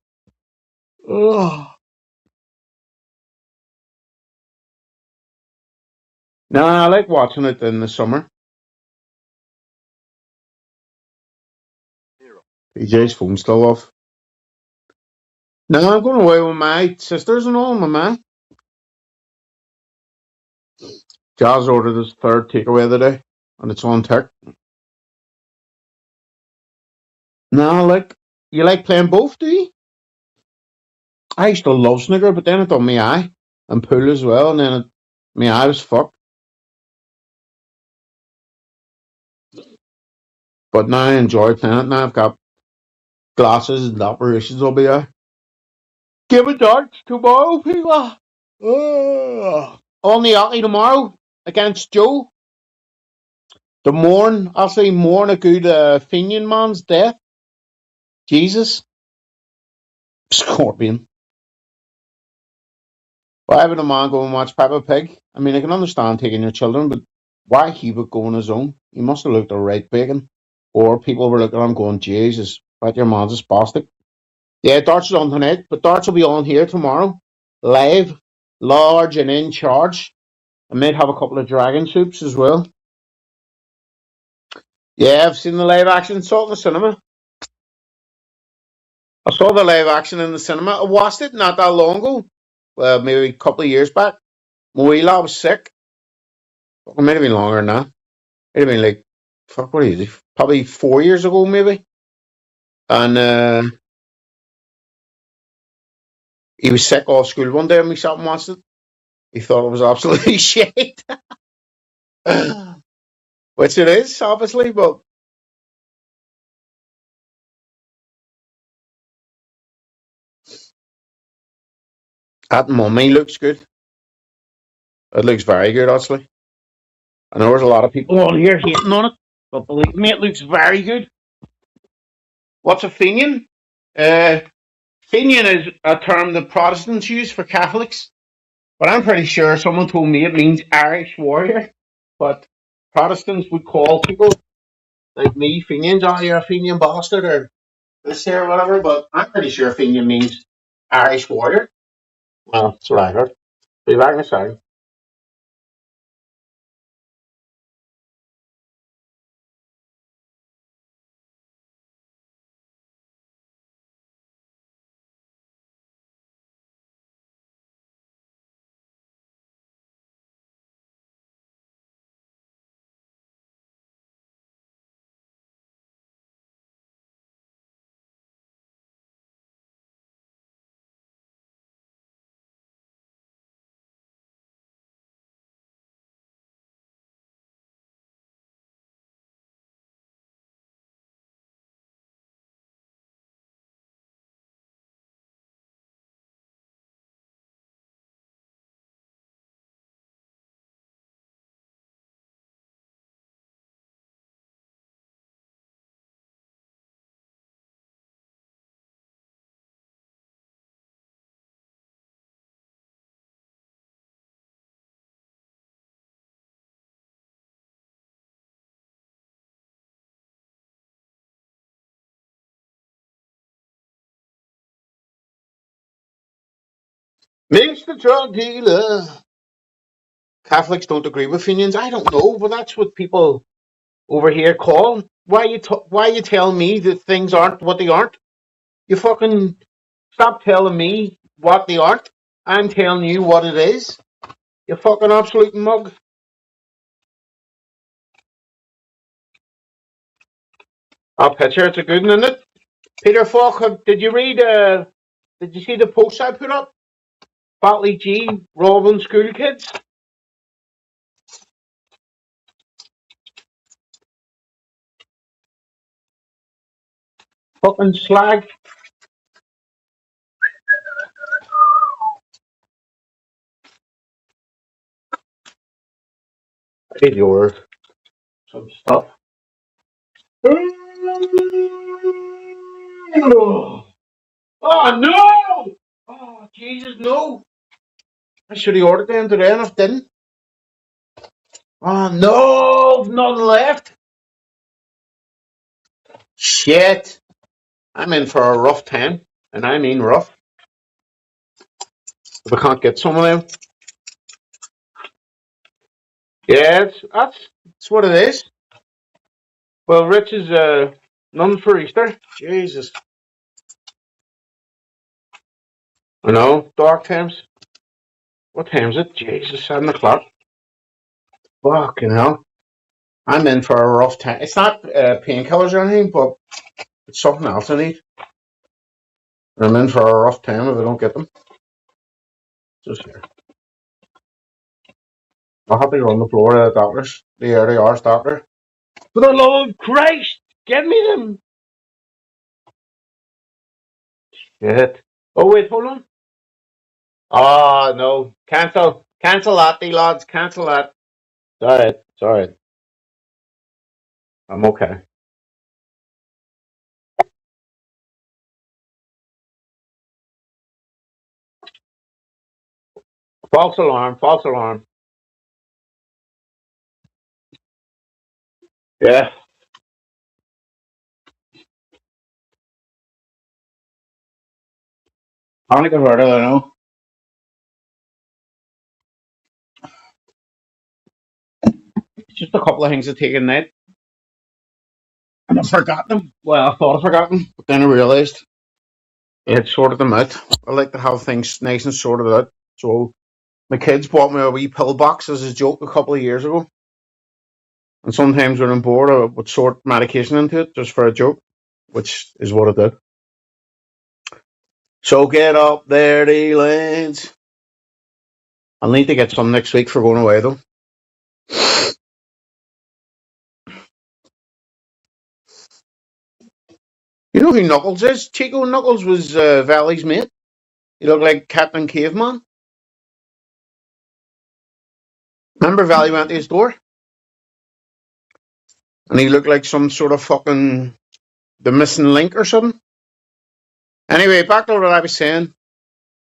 Ugh. No, I like watching it in the summer. PJ's phone's still off. No, I'm going away with my sisters and all, my man. Jazz ordered his third takeaway of the day, and it's on tick. No, like, you like playing both, do you? I used to love snooker, but then it done me eye, and pool as well, and then my eye was fucked. But now I enjoy playing it. Now I've got glasses and operations will be out. Give a darts tomorrow, people. On the hockey tomorrow against Joe. I'll say mourn a good Fenian man's death. Jesus. Scorpion. Why would a man go and watch Peppa Pig? I mean, I can understand taking your children, but why he would go on his own? He must have looked a right bacon. Or people were looking at him going, Jesus, that your man's a spastic. Yeah, darts is on tonight, but darts will be on here tomorrow. Live, large and in charge. I might have a couple of dragon soups as well. Yeah, I've seen the live action. Saw it in the cinema. I saw the live action in the cinema. I watched it not that long ago. Well, maybe a couple of years back. My wee lad was sick. It might have been longer than that. Might have been like, fuck, what is it? Probably 4 years ago, maybe. And he was sick off school one day and we sat and watched it. He thought it was absolutely shit. Which it is, obviously, but That mummy looks good. It looks very good, actually. I know there's a lot of people on here hating on it, but believe me, it looks very good. What's a Fenian? Fenian is a term that Protestants use for Catholics, but I'm pretty sure someone told me it means Irish warrior. But Protestants would call people like me Fenians, oh, you're a Fenian bastard, or this here, or whatever, but I'm pretty sure Fenian means Irish warrior. Well, that's what I heard. Be back in a second. Mr. Drug Dealer. Catholics don't agree with Fenians. I don't know, but that's what people over here call. Why you tell me that things aren't what they aren't? You fucking stop telling me what they aren't. I'm telling you what it is. You fucking absolute mug. I'll picture it's a good one, isn't it? Peter Falk, did you read? Did you see the post I put up? Batley G robbing school kids. Fucking slag. I did yours. Some stuff. Oh no! Oh Jesus, no! I should have ordered them today and I didn't. Oh no! Nothing left. Shit! I'm in for a rough time, and I mean rough. If I can't get some of them, yeah, that's what it is. Well, Rich is none for Easter. Jesus, I know. Dark times. What time is it? Jesus, 7 o'clock. Fucking hell. I'm in for a rough time. It's not painkillers or anything, but it's something else I need. I'm in for a rough time if I don't get them. Just here. I'll have to go on the floor of the doctors, the early hours doctor. For the love of Christ, get me them. Shit. Oh wait, hold on. Oh no, cancel that, the lads, cancel that. It's alright. I'm okay. False alarm, false alarm. Yeah. Panic averted, I know. It's just a couple of things to take in night. And I forgot them. Well, I thought I forgot them, but then I realised I had sorted them out. I like to have things nice and sorted out. So my kids bought me a wee pill box as a joke a couple of years ago. And sometimes when I'm bored, I would sort medication into it just for a joke, which is what I did. So get up there, the lads. I'll need to get some next week for going away, though. You know who Knuckles is? Chico Knuckles was Valley's mate. He looked like Captain Caveman. Remember Valley went to his door? And he looked like some sort of fucking the missing link or something. Anyway, back to what I was saying.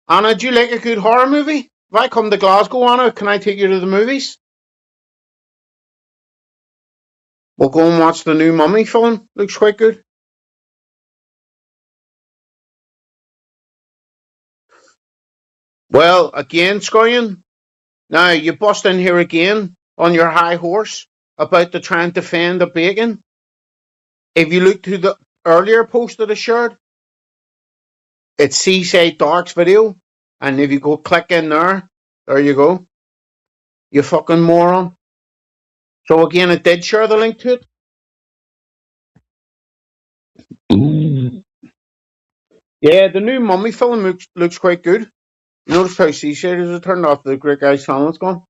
Anna, do you like a good horror movie? If I come to Glasgow, Anna, can I take you to the movies? We'll go and watch the new Mummy film. Looks quite good. Well, again, Scullion, now you bust in here again on your high horse about to try and defend the bacon. If you look to the earlier post that I shared, it's Seaside Dark's video, and if you go click in there you go. You fucking moron. So again, I did share the link to it. Yeah, the new Mummy film looks quite good. You notice how Seaside has turned off the Great Guys channel it's gone?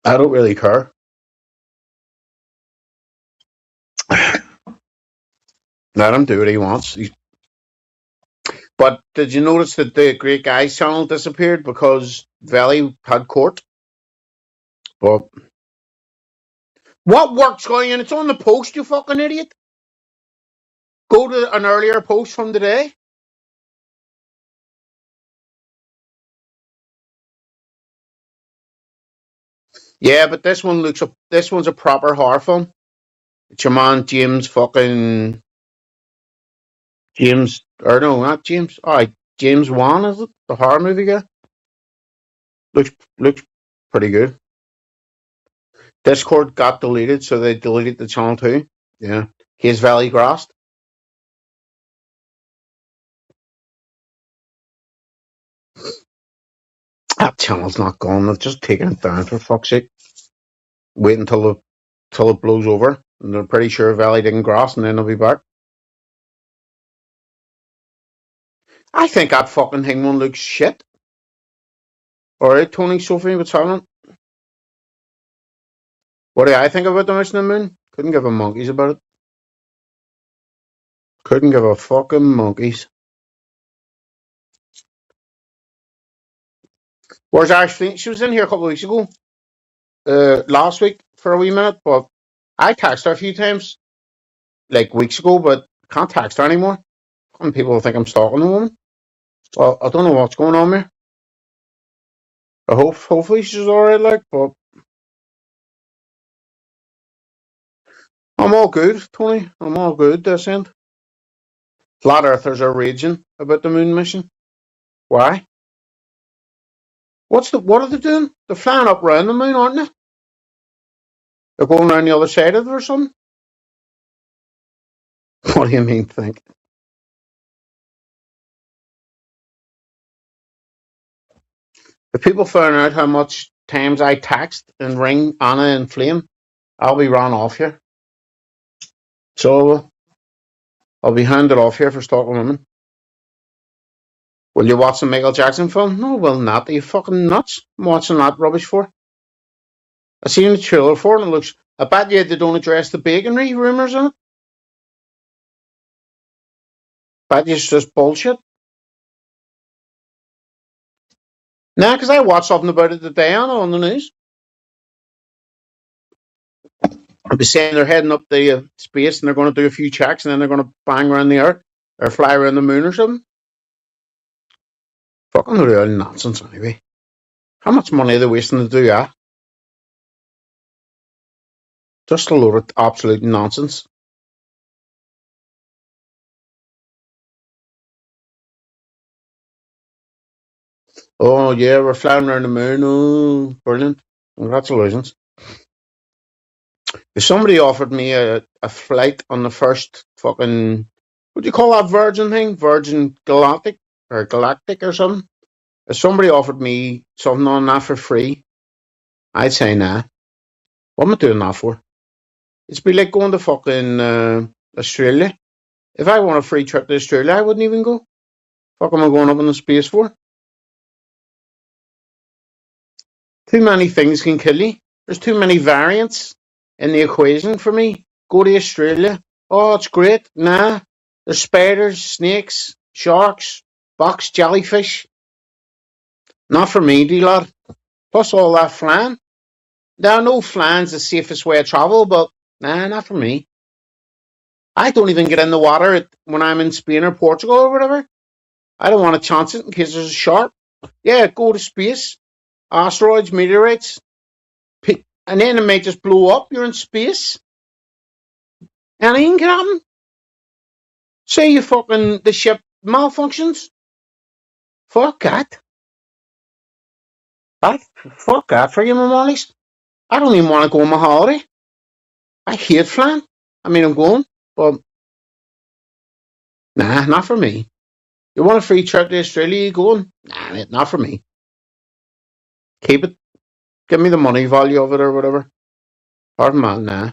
I don't really care. Let him do what he wants. But did you notice that the Great Guys channel disappeared because Valley had court? But what works, going? It's on the post, you fucking idiot. Go to an earlier post from today. Yeah, but this one's a proper horror film. It's your man James Wan, James Wan, is it? The horror movie guy? Looks pretty good. Discord got deleted, so they deleted the channel too. Yeah. Here's Valley Grassed. That channel's not gone. They've just taken it down for fuck's sake. Wait until it blows over. And they're pretty sure Valley didn't grass and then they'll be back. I think that fucking thing one looks shit. Alright, Tony, Sophie, what's happening? What do I think about the Mission to the Moon? Couldn't give a monkeys about it. Couldn't give a fucking monkeys. Where's Ashley? She was in here a couple of weeks ago. Last week for a wee minute, but I texted her a few times, like weeks ago, but can't text her anymore. And people think I'm stalking the woman. Well, I don't know what's going on there. I hopefully she's alright, like, but I'm all good, Tony. I'm all good this end. Flat Earthers are raging about the moon mission. Why? What are they doing? They're flying up around the moon, aren't they? They're going around the other side of it or something? What do you mean, think? If people find out how much times I text and ring Anna and Flame, I'll be run off here. So I'll be handed off here for stalking women. Will you watch the Michael Jackson film? No, will not. Are you fucking nuts? I'm watching that rubbish for. I seen the trailer for it and it looks. I bet you they don't address the baconry rumours in it. I bet you it's just bullshit. Nah, because I watched something about it today on the news. I'll be saying they're heading up the space and they're going to do a few checks and then they're going to bang around the earth or fly around the moon or something. Fucking real nonsense anyway. How much money are they wasting to do that? Just a load of absolute nonsense. Oh yeah, we're flying around the moon. Oh, brilliant. Congratulations. If somebody offered me a flight on the first fucking, what do you call that Virgin thing? Virgin Galactic or something? If somebody offered me something on that for free, I'd say nah. What am I doing that for? It's be like going to fucking Australia. If I want a free trip to Australia, I wouldn't even go. Fuck am I going up in the space for? Too many things can kill you. There's too many variants in the equation for me. Go to Australia. Oh, it's great. Nah. There's spiders, snakes, sharks, box jellyfish. Not for me, D-lad. Plus all that flying. Now, I know flying's the safest way of travel, but nah, not for me. I don't even get in the water when I'm in Spain or Portugal or whatever. I don't want to chance it in case there's a shark. Yeah, go to space, asteroids, meteorites, and then it may just blow up. You're in space. Anything can happen. Say the ship malfunctions. Fuck that. Fuck that for you, my mollies. I don't even want to go on my holiday. I hate flying. I mean, I'm going, but nah, not for me. You want a free trip to Australia? You going? Nah, mate, not for me. Keep it. Give me the money value of it or whatever. Pardon, man, nah.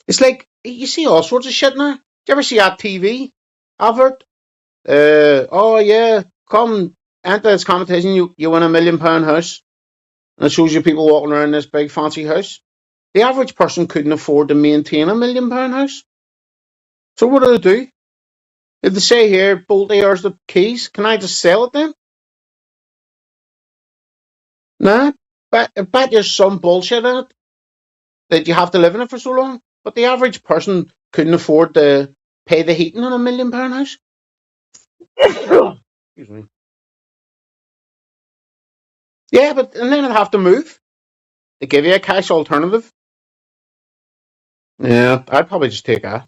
It's like, you see all sorts of shit now. Do you ever see that TV advert? Oh yeah, come enter this competition, you win £1 million house. And it shows you people walking around this big fancy house. The average person couldn't afford to maintain £1 million house. So what do? If they say here, Bolty, here's the keys, can I just sell it then? Nah, I bet there's some bullshit in it that you have to live in it for so long. But the average person couldn't afford to pay the heating on £1 million house. Excuse me. Yeah, and then I'd have to move. They give you a cash alternative. Yeah, I'd probably just take that.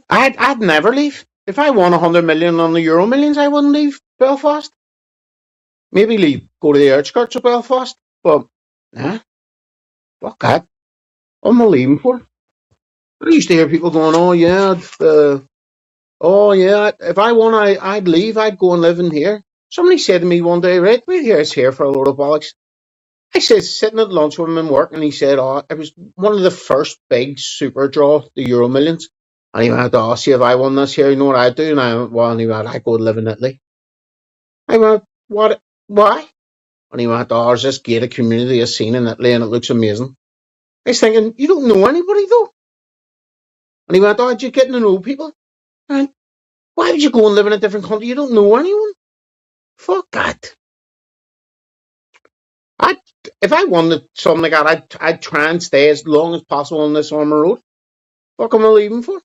I'd never leave. If I won 100 million on the Euro Millions, I wouldn't leave Belfast. Maybe go to the outskirts of Belfast, but nah, fuck that. What am I leaving for? I used to hear people going, "Oh yeah, if I won, I'd leave. I'd go and live in here." Somebody said to me one day, "Right, wait here, it's here for a load of bollocks." I said, sitting at lunch with him in work, and he said, "Oh, it was one of the first big super draw, the Euro Millions." And he went, "Oh, see, if I won this here, you know what I'd do?" And I went, "Well," and he went, "I'd go and live in Italy." I went, "What? Why?" And he went, "Oh, there's this gated community I've seen in Italy, and it looks amazing." I was thinking, you don't know anybody, though. And he went, "Oh, you're getting to know people." And why would you go and live in a different country? You don't know anyone. Fuck that. If I wanted something like that, I'd try and stay as long as possible on this Armour Road. What am I leaving for?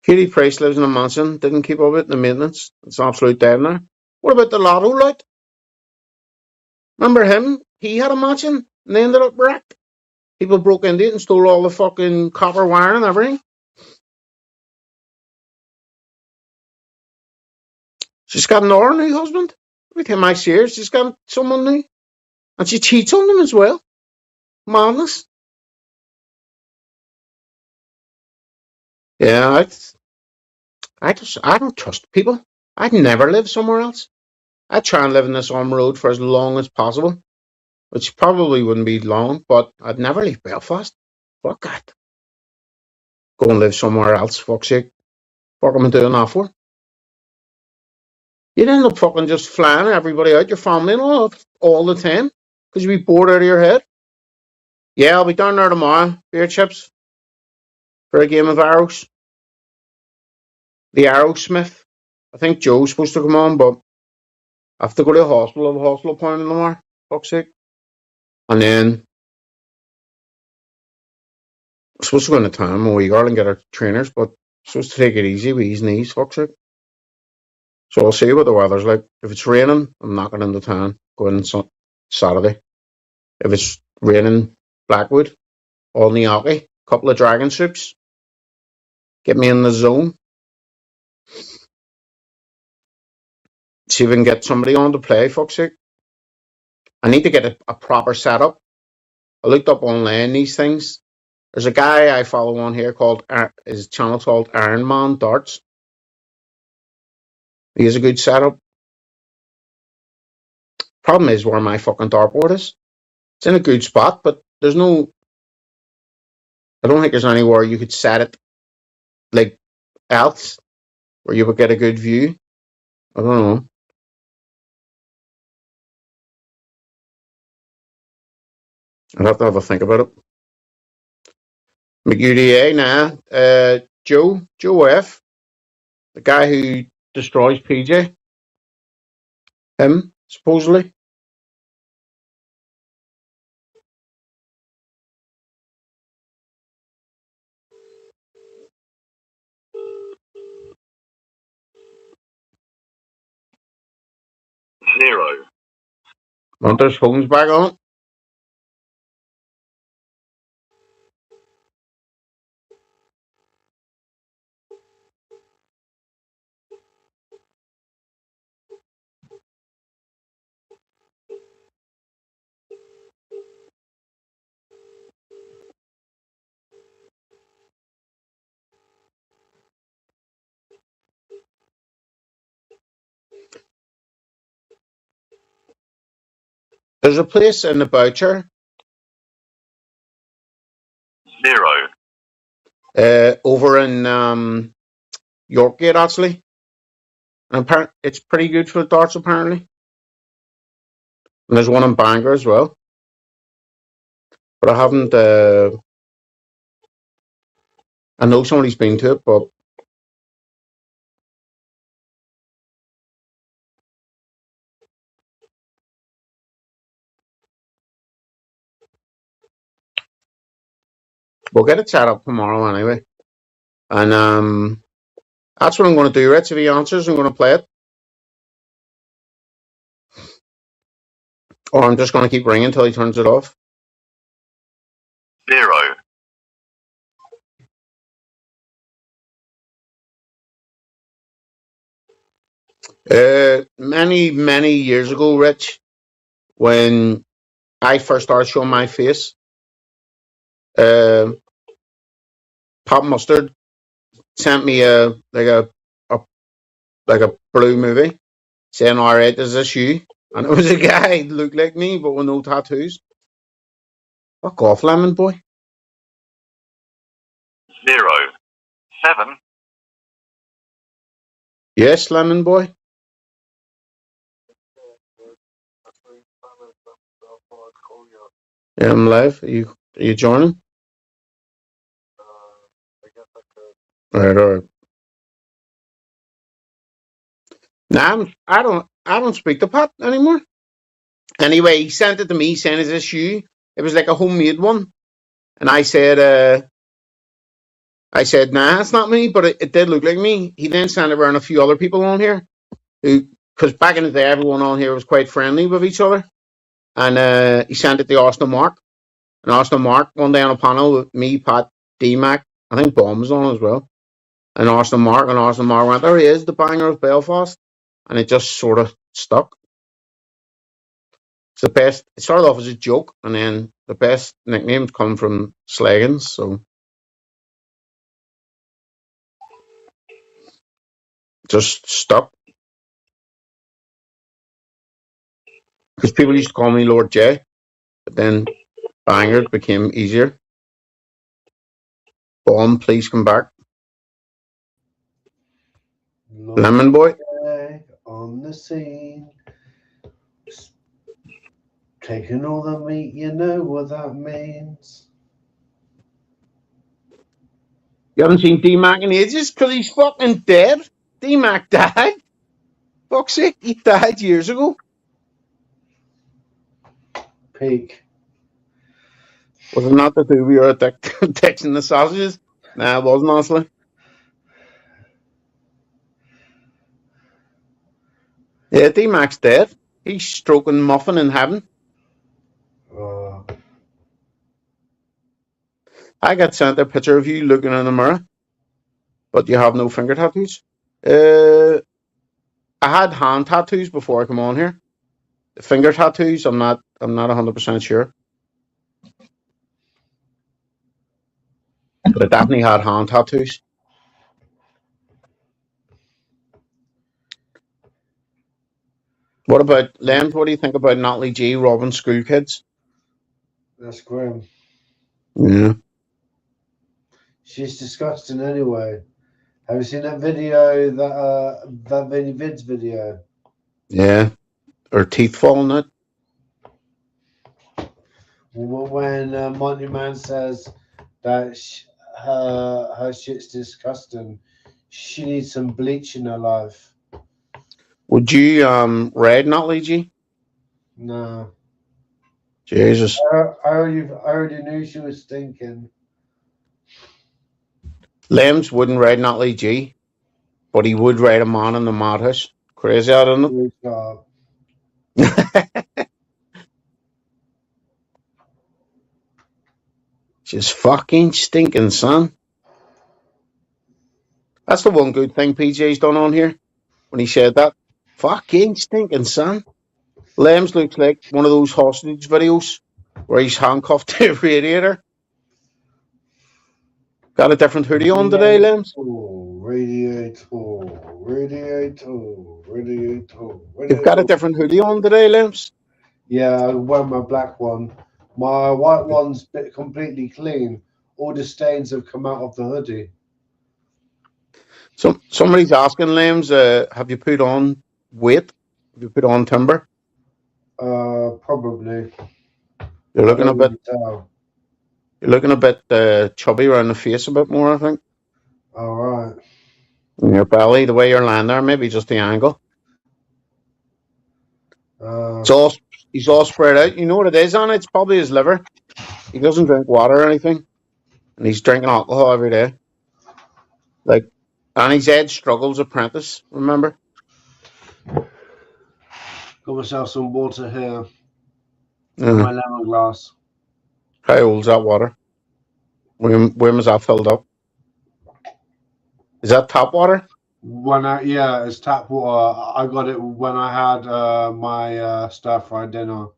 Katie Price lives in a mansion, didn't keep up with the maintenance. It's absolute dead now. What about the Lotto lout? Remember him? He had a mansion and they ended up wrecked. People broke into it and stole all the fucking copper wire and everything. She's got another new husband. Every time I see her, she's got someone new. And she cheats on them as well. Madness. Yeah, I don't trust people. I'd never live somewhere else. I'd try and live in this Arm Road for as long as possible, which probably wouldn't be long, but I'd never leave Belfast. Fuck that. Go and live somewhere else, fuck's sake. Fuck am I doing that for? You'd end up fucking just flying everybody out, your family and all the time, because you'd be bored out of your head. Yeah, I'll be down there tomorrow, beer chips, for a game of arrows. The Arrowsmith. I think Joe's supposed to come on, but I have to go to the hospital. I have a hospital appointment tomorrow. Fuck's sake. And then I'm supposed to go into town with wee girl and get her trainers, but I'm supposed to take it easy with his knees. Fuck's sake. So I'll see what the weather's like. If it's raining, I'm not going into town. Going Saturday. If it's raining, Blackwood, all gnocchi, couple of dragon soups. Get me in the zone. See if we can get somebody on to play, fuck's sake. I need to get a proper setup. I looked up online these things. There's a guy I follow on here called, his channel's called Iron Man Darts. He has a good setup. Problem is where my fucking dartboard is. It's in a good spot, but I don't think there's anywhere you could set it like else where you would get a good view. I don't know. I'll have to have a think about it. McUDA, nah. Joe F, the guy who destroys PJ. Him, supposedly. Zero. Hunter's phone's back on. There's a place in the Boucher. Zero. Over in Yorkgate, actually. And apparently, it's pretty good for the darts, apparently. And there's one in Bangor as well. But I haven't. I know somebody's been to it, but we'll get it set up tomorrow anyway. And that's what I'm going to do, Rich. If he answers, I'm going to play it. Or I'm just going to keep ringing until he turns it off. Zero. Many years ago, Rich, when I first started showing my face, Pop Mustard sent me a blue movie saying, "All right, is this you?" And it was a guy who looked like me but with no tattoos. Fuck off, Lemon Boy. Zero. 7. Yes, Lemon Boy. Yeah, I'm live. Are you joining? All right. Nah, I don't speak to Pat anymore. Anyway, he sent it to me saying, "Is this you?" It was like a homemade one. And I said, "Nah, it's not me," but it did look like me. He then sent it around a few other people on here because back in the day, everyone on here was quite friendly with each other. And he sent it to Austin Mark. And Austin Mark, one day on a panel with me, Pat, D-Mac, I think Bomb was on as well. And Austin Mark went, "There he is, the banger of Belfast." And it just sort of stuck. It's the best. It started off as a joke, and then the best nicknames come from Slagans, so just stuck. Because people used to call me Lord J, but then Banger became easier. Bomb, please come back. Lemon Boy. On the scene. Taking all the meat, you know what that means. You haven't seen D-Mac in ages because he's fucking dead. D-Mac died. Fuck's sake, he died years ago. Pig. Was it not the two we were texting the sausages? Nah, it wasn't, honestly. Yeah, D-Mac's dead. He's stroking Muffin in heaven. I got sent a picture of you looking in the mirror, but you have no finger tattoos. I had hand tattoos before I come on here. The finger tattoos, I'm not 100% sure. But I definitely had hand tattoos. What about Len? What do you think about Natalie G robbing school kids? That's grim. Yeah. She's disgusting anyway. Have you seen that video, that Vinny Vids video? Yeah. Her teeth falling out. When Monty Man says that her shit's disgusting, she needs some bleach in her life. Would you ride Natalie G? No. Jesus. I already knew she was stinking. Lems wouldn't ride Natalie G, but he would ride a man in the madhouse. Crazy out, isn't it? She's fucking stinking, son. That's the one good thing PJ's done on here when he said that. Fucking stinking, son. Lems looks like one of those hostage videos where he's handcuffed to a radiator. Got a different hoodie on today, Lems. Radiator. You've got a different hoodie on today, Lems. Yeah, I wear my black one. My white one's completely clean. All the stains have come out of the hoodie. Somebody's asking, Lems, have you put on weight? Have you put on timber? Probably. You're looking a bit chubby around the face a bit more, I think. All right. And your belly, the way you're lying there, maybe just the angle. He's all spread out. You know what it is, Anna? It's probably his liver. He doesn't drink water or anything, and he's drinking alcohol every day. Like Annie's Ed Struggles apprentice, remember? Got myself some water here. My lemon glass. How old's that water? When was that filled up? Is that tap water? It's tap water. I got it when I had my stir-fried dinner.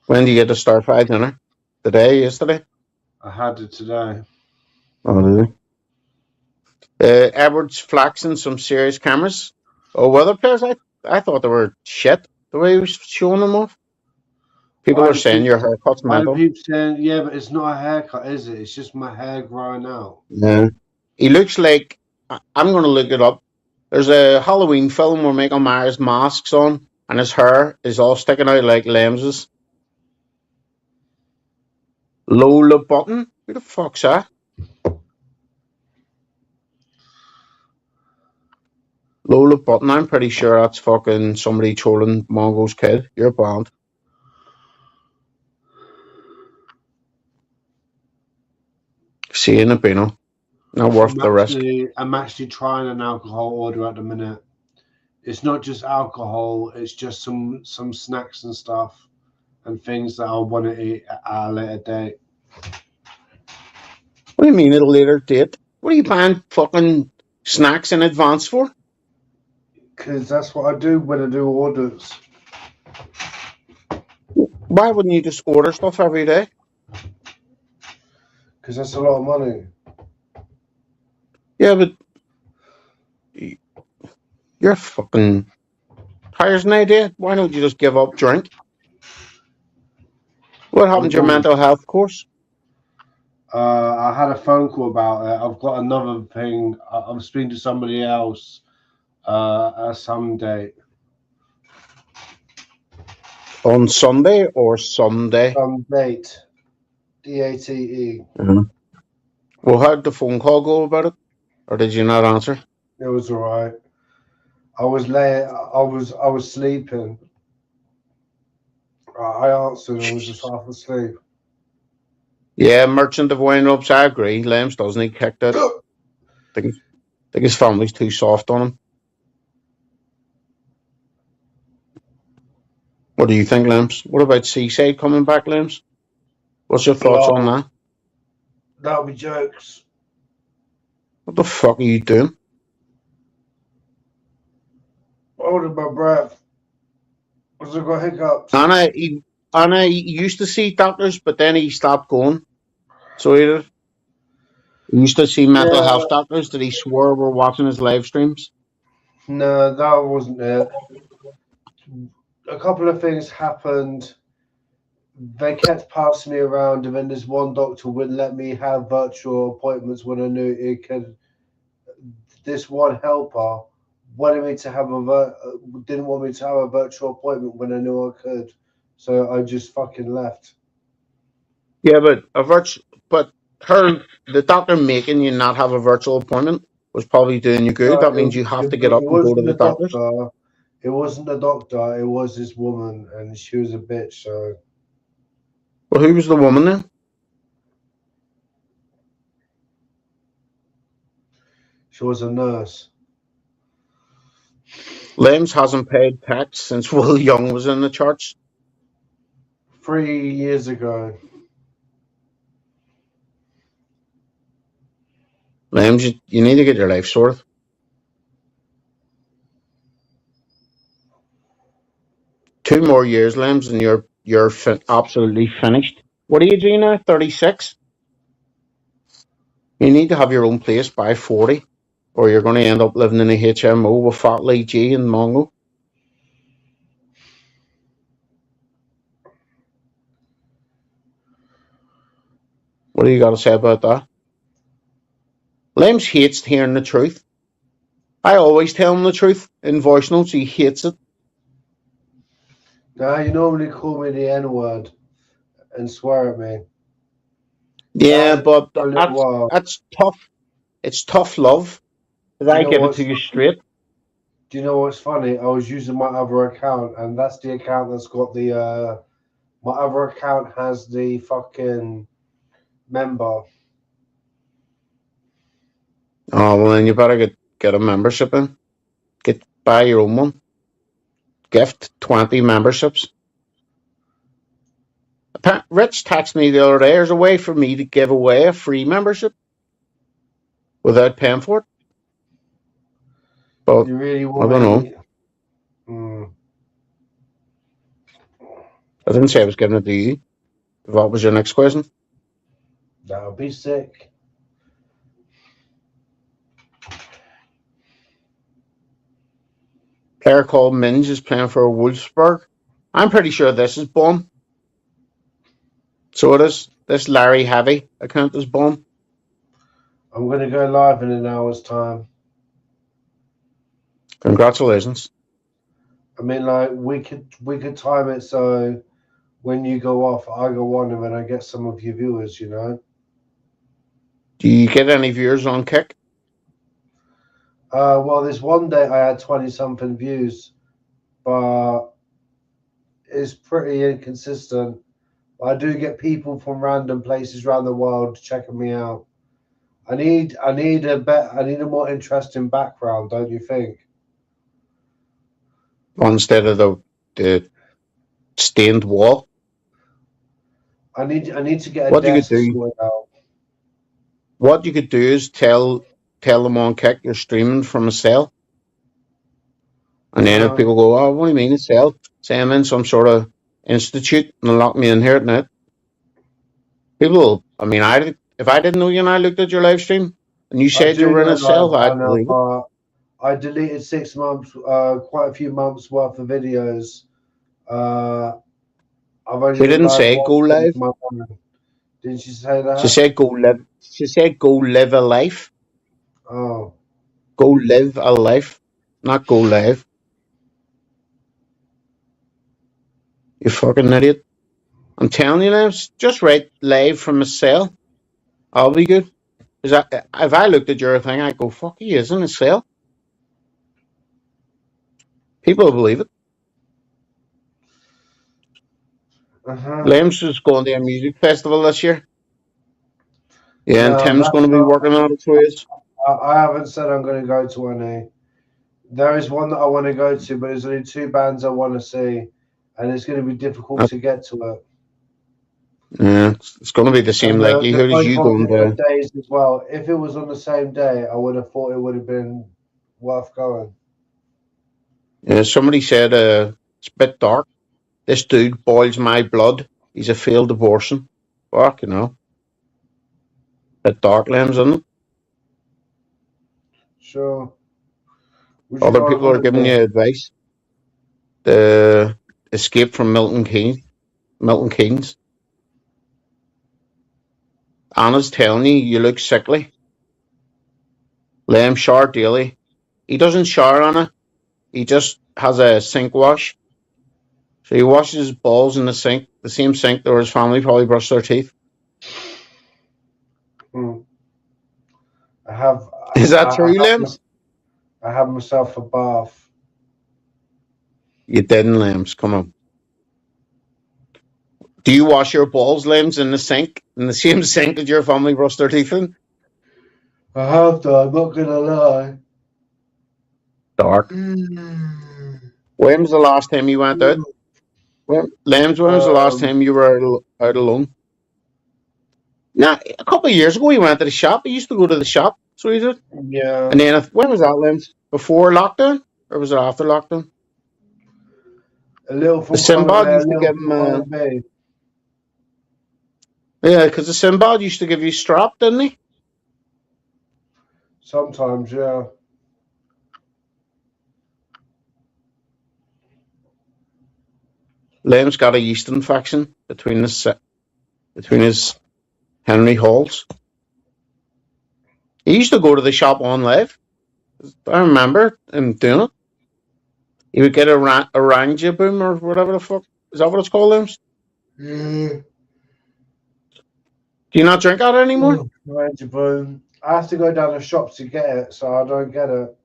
When do you get the stir-fried dinner? Today, yesterday? I had it today. Oh, did you? Edwards flexing some serious cameras. Oh, weather players, I thought they were shit the way he was showing them off. People are saying your haircut's mental. People saying, yeah, but it's not a haircut, is it? It's just my hair growing out. Yeah. He looks like, I'm going to look it up. There's a Halloween film where Michael Myers masks on and his hair is all sticking out like Lems's. Lola Button? Who the fuck's that? Lola Button, I'm pretty sure that's fucking somebody trolling Mongo's kid. You're banned. Seeing a Bino. Not worth the risk. I'm actually trying an alcohol order at the minute. It's not just alcohol, it's just some snacks and stuff and things that I want to eat at a later date. What do you mean at a later date? What are you buying fucking snacks in advance for? Because that's what I do when I do orders. Why wouldn't you just order stuff every day? Because that's a lot of money. Yeah, but you're fucking... Here's an idea. Why don't you just give up drink? What happened to your mental health course? I had a phone call about it. I've got another thing. I'm speaking to somebody else at some date. On Sunday or Sunday? Some date. DATE. Mm-hmm. Well, how did the phone call go about it? Or did you not answer? It was all right. I was late. I was sleeping. I answered. I was just half asleep. Yeah, Merchant of Wind-Ups, I agree. Lems doesn't he kicked it. I think his family's too soft on him. What do you think, Lems? What about Seaside coming back, Lems? What's your thoughts on that? That'll be jokes. What the fuck are you doing? Holding my breath. Because I got hiccups. Anna, he used to see doctors, but then he stopped going. So he did. He used to see mental health doctors that he swore were watching his live streams. No, that wasn't it. A couple of things happened. They kept passing me around, and then this one doctor wouldn't let me have virtual appointments when I knew it could. This one helper wanted me to have didn't want me to have a virtual appointment when I knew I could, so I just fucking left. Yeah, but the doctor making you not have a virtual appointment was probably doing you good. No, That means you have to get it up and go to wasn't the the doctors. doctor. It wasn't the doctor. It was this woman, and she was a bitch. So Well, who was the woman then? she was a nurse. Limbs hasn't paid tax since Will Young was in the charts. 3 years ago. Limbs, you need to get your life sorted. Two more years, Limbs, and you're absolutely finished. What age are you now? 36. You need to have your own place by 40, or you're going to end up living in a HMO with Fat Lee G and Mongo. What do you got to say about that? Limbs hates hearing the truth. I always tell him the truth in voice notes. He hates it. Now you normally call me the N word and swear at me. Yeah, but For a little while. that's tough. It's tough love. Did I give it to you straight? Do you know what's funny? I was using my other account, and that's the account that's got the. My other account has the fucking member. Oh well, then you better get a membership in. Buy your own one. Gift 20 memberships. Rich texted me the other day. There's a way for me to give away a free membership without paying for it. But You really I don't know. I didn't say I was giving it to you. What was your next question? That would be sick. Player called Minge is playing for Wolfsburg. I'm pretty sure this is Bonn. So it is. This Larry Heavy account is Bonn. I'm going to go live in an hour's time. Congratulations. I mean, like we could time it so when you go off, I go on, and then I get some of your viewers. You know. Do you get any viewers on Kick? Well, this one day I had 20-something views, but it's pretty inconsistent. I do get people from random places around the world checking me out. I need a more interesting background, don't you think? Instead of the stained wall. I need to get a what you desk could do. sorted out. What you could do is tell them on Kick you're streaming from a cell. And then if people go, oh, what do you mean a cell? Say I'm in some sort of institute and lock me in here at night. People, I mean, if I didn't know you and I looked at your live stream and you said you were in a cell, I'd believe it. I deleted 6 months, quite a few months worth of videos. She didn't say go live. Didn't she say that? She said go live. She said go live a life. Oh. Go live a life, not go live. You fucking idiot. I'm telling you now, just write live from a cell. I'll be good. Because if I looked at your thing, I'd go, fuck, he is in a cell. People will believe it. Limbs is going to a music festival this year. Yeah, and Tim's going to be working on it for us. I haven't said I'm going to go to any. There is one that I want to go to, but there's only 2 bands I want to see, and it's going to be difficult to get to it. Yeah, it's going to be the same likelihood as you going to. Days as well. If it was on the same day, I would have thought it would have been worth going. Yeah, somebody said it's a bit dark. This dude boils my blood. He's a failed abortion. Fuck, you know. Bit dark, Limbs, isn't it? Sure. Other people are giving you advice. The escape from Milton Keynes. Anna's telling you look sickly. Liam Shard Daly, he doesn't shower on it. He just has a sink wash. So he washes his balls in the sink, the same sink where his family probably brush their teeth. Mm. I have. Is that I true, have, Limbs? I have myself a bath. You didn't, Limbs. Come on. Do you wash your balls, Limbs, in the sink, in the same sink that your family brush their teeth in? I have to. I'm not gonna lie. Dark. When was the last time you went out? Limbs, when was the last time you were out alone? Nah, a couple of years ago, he went to the shop. He used to go to the shop. So he did. Yeah. And then, when was that, Limbs? Before lockdown? Or was it after lockdown? A little The Sinbad used to give him. Yeah, because the Sinbad used to give you strap, didn't he? Sometimes, yeah. Liam's got a yeast infection between his Henry Halls. He used to go to the shop on live. I remember him doing it. He would get a Oranje boom or whatever the fuck. Is that what it's called, Liam? Mm. Do you not drink that anymore? Oranje boom. I have to go down the shop to get it, so I don't get it.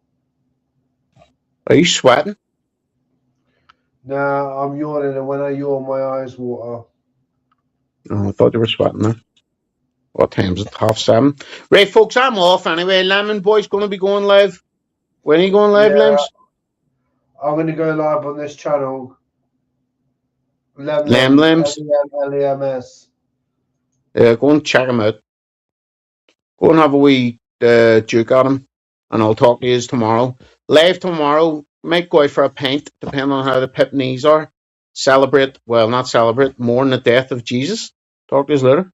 Are you sweating? Nah, I'm yawning, and when I yawn, my eyes water. Oh, I thought you were sweating there. What time's it? 7:30. Right, folks, I'm off anyway. Lemon Boy's going to be going live. When are you going live, Limbs? I'm going to go live on this channel. Limbs. LEMS. Yeah, go and check him out. Go and have a wee duke at him, and I'll talk to you tomorrow. Live tomorrow. Might go out for a pint, depending on how the pip knees are. Celebrate, well, not celebrate, mourn the death of Jesus. Talk to you later.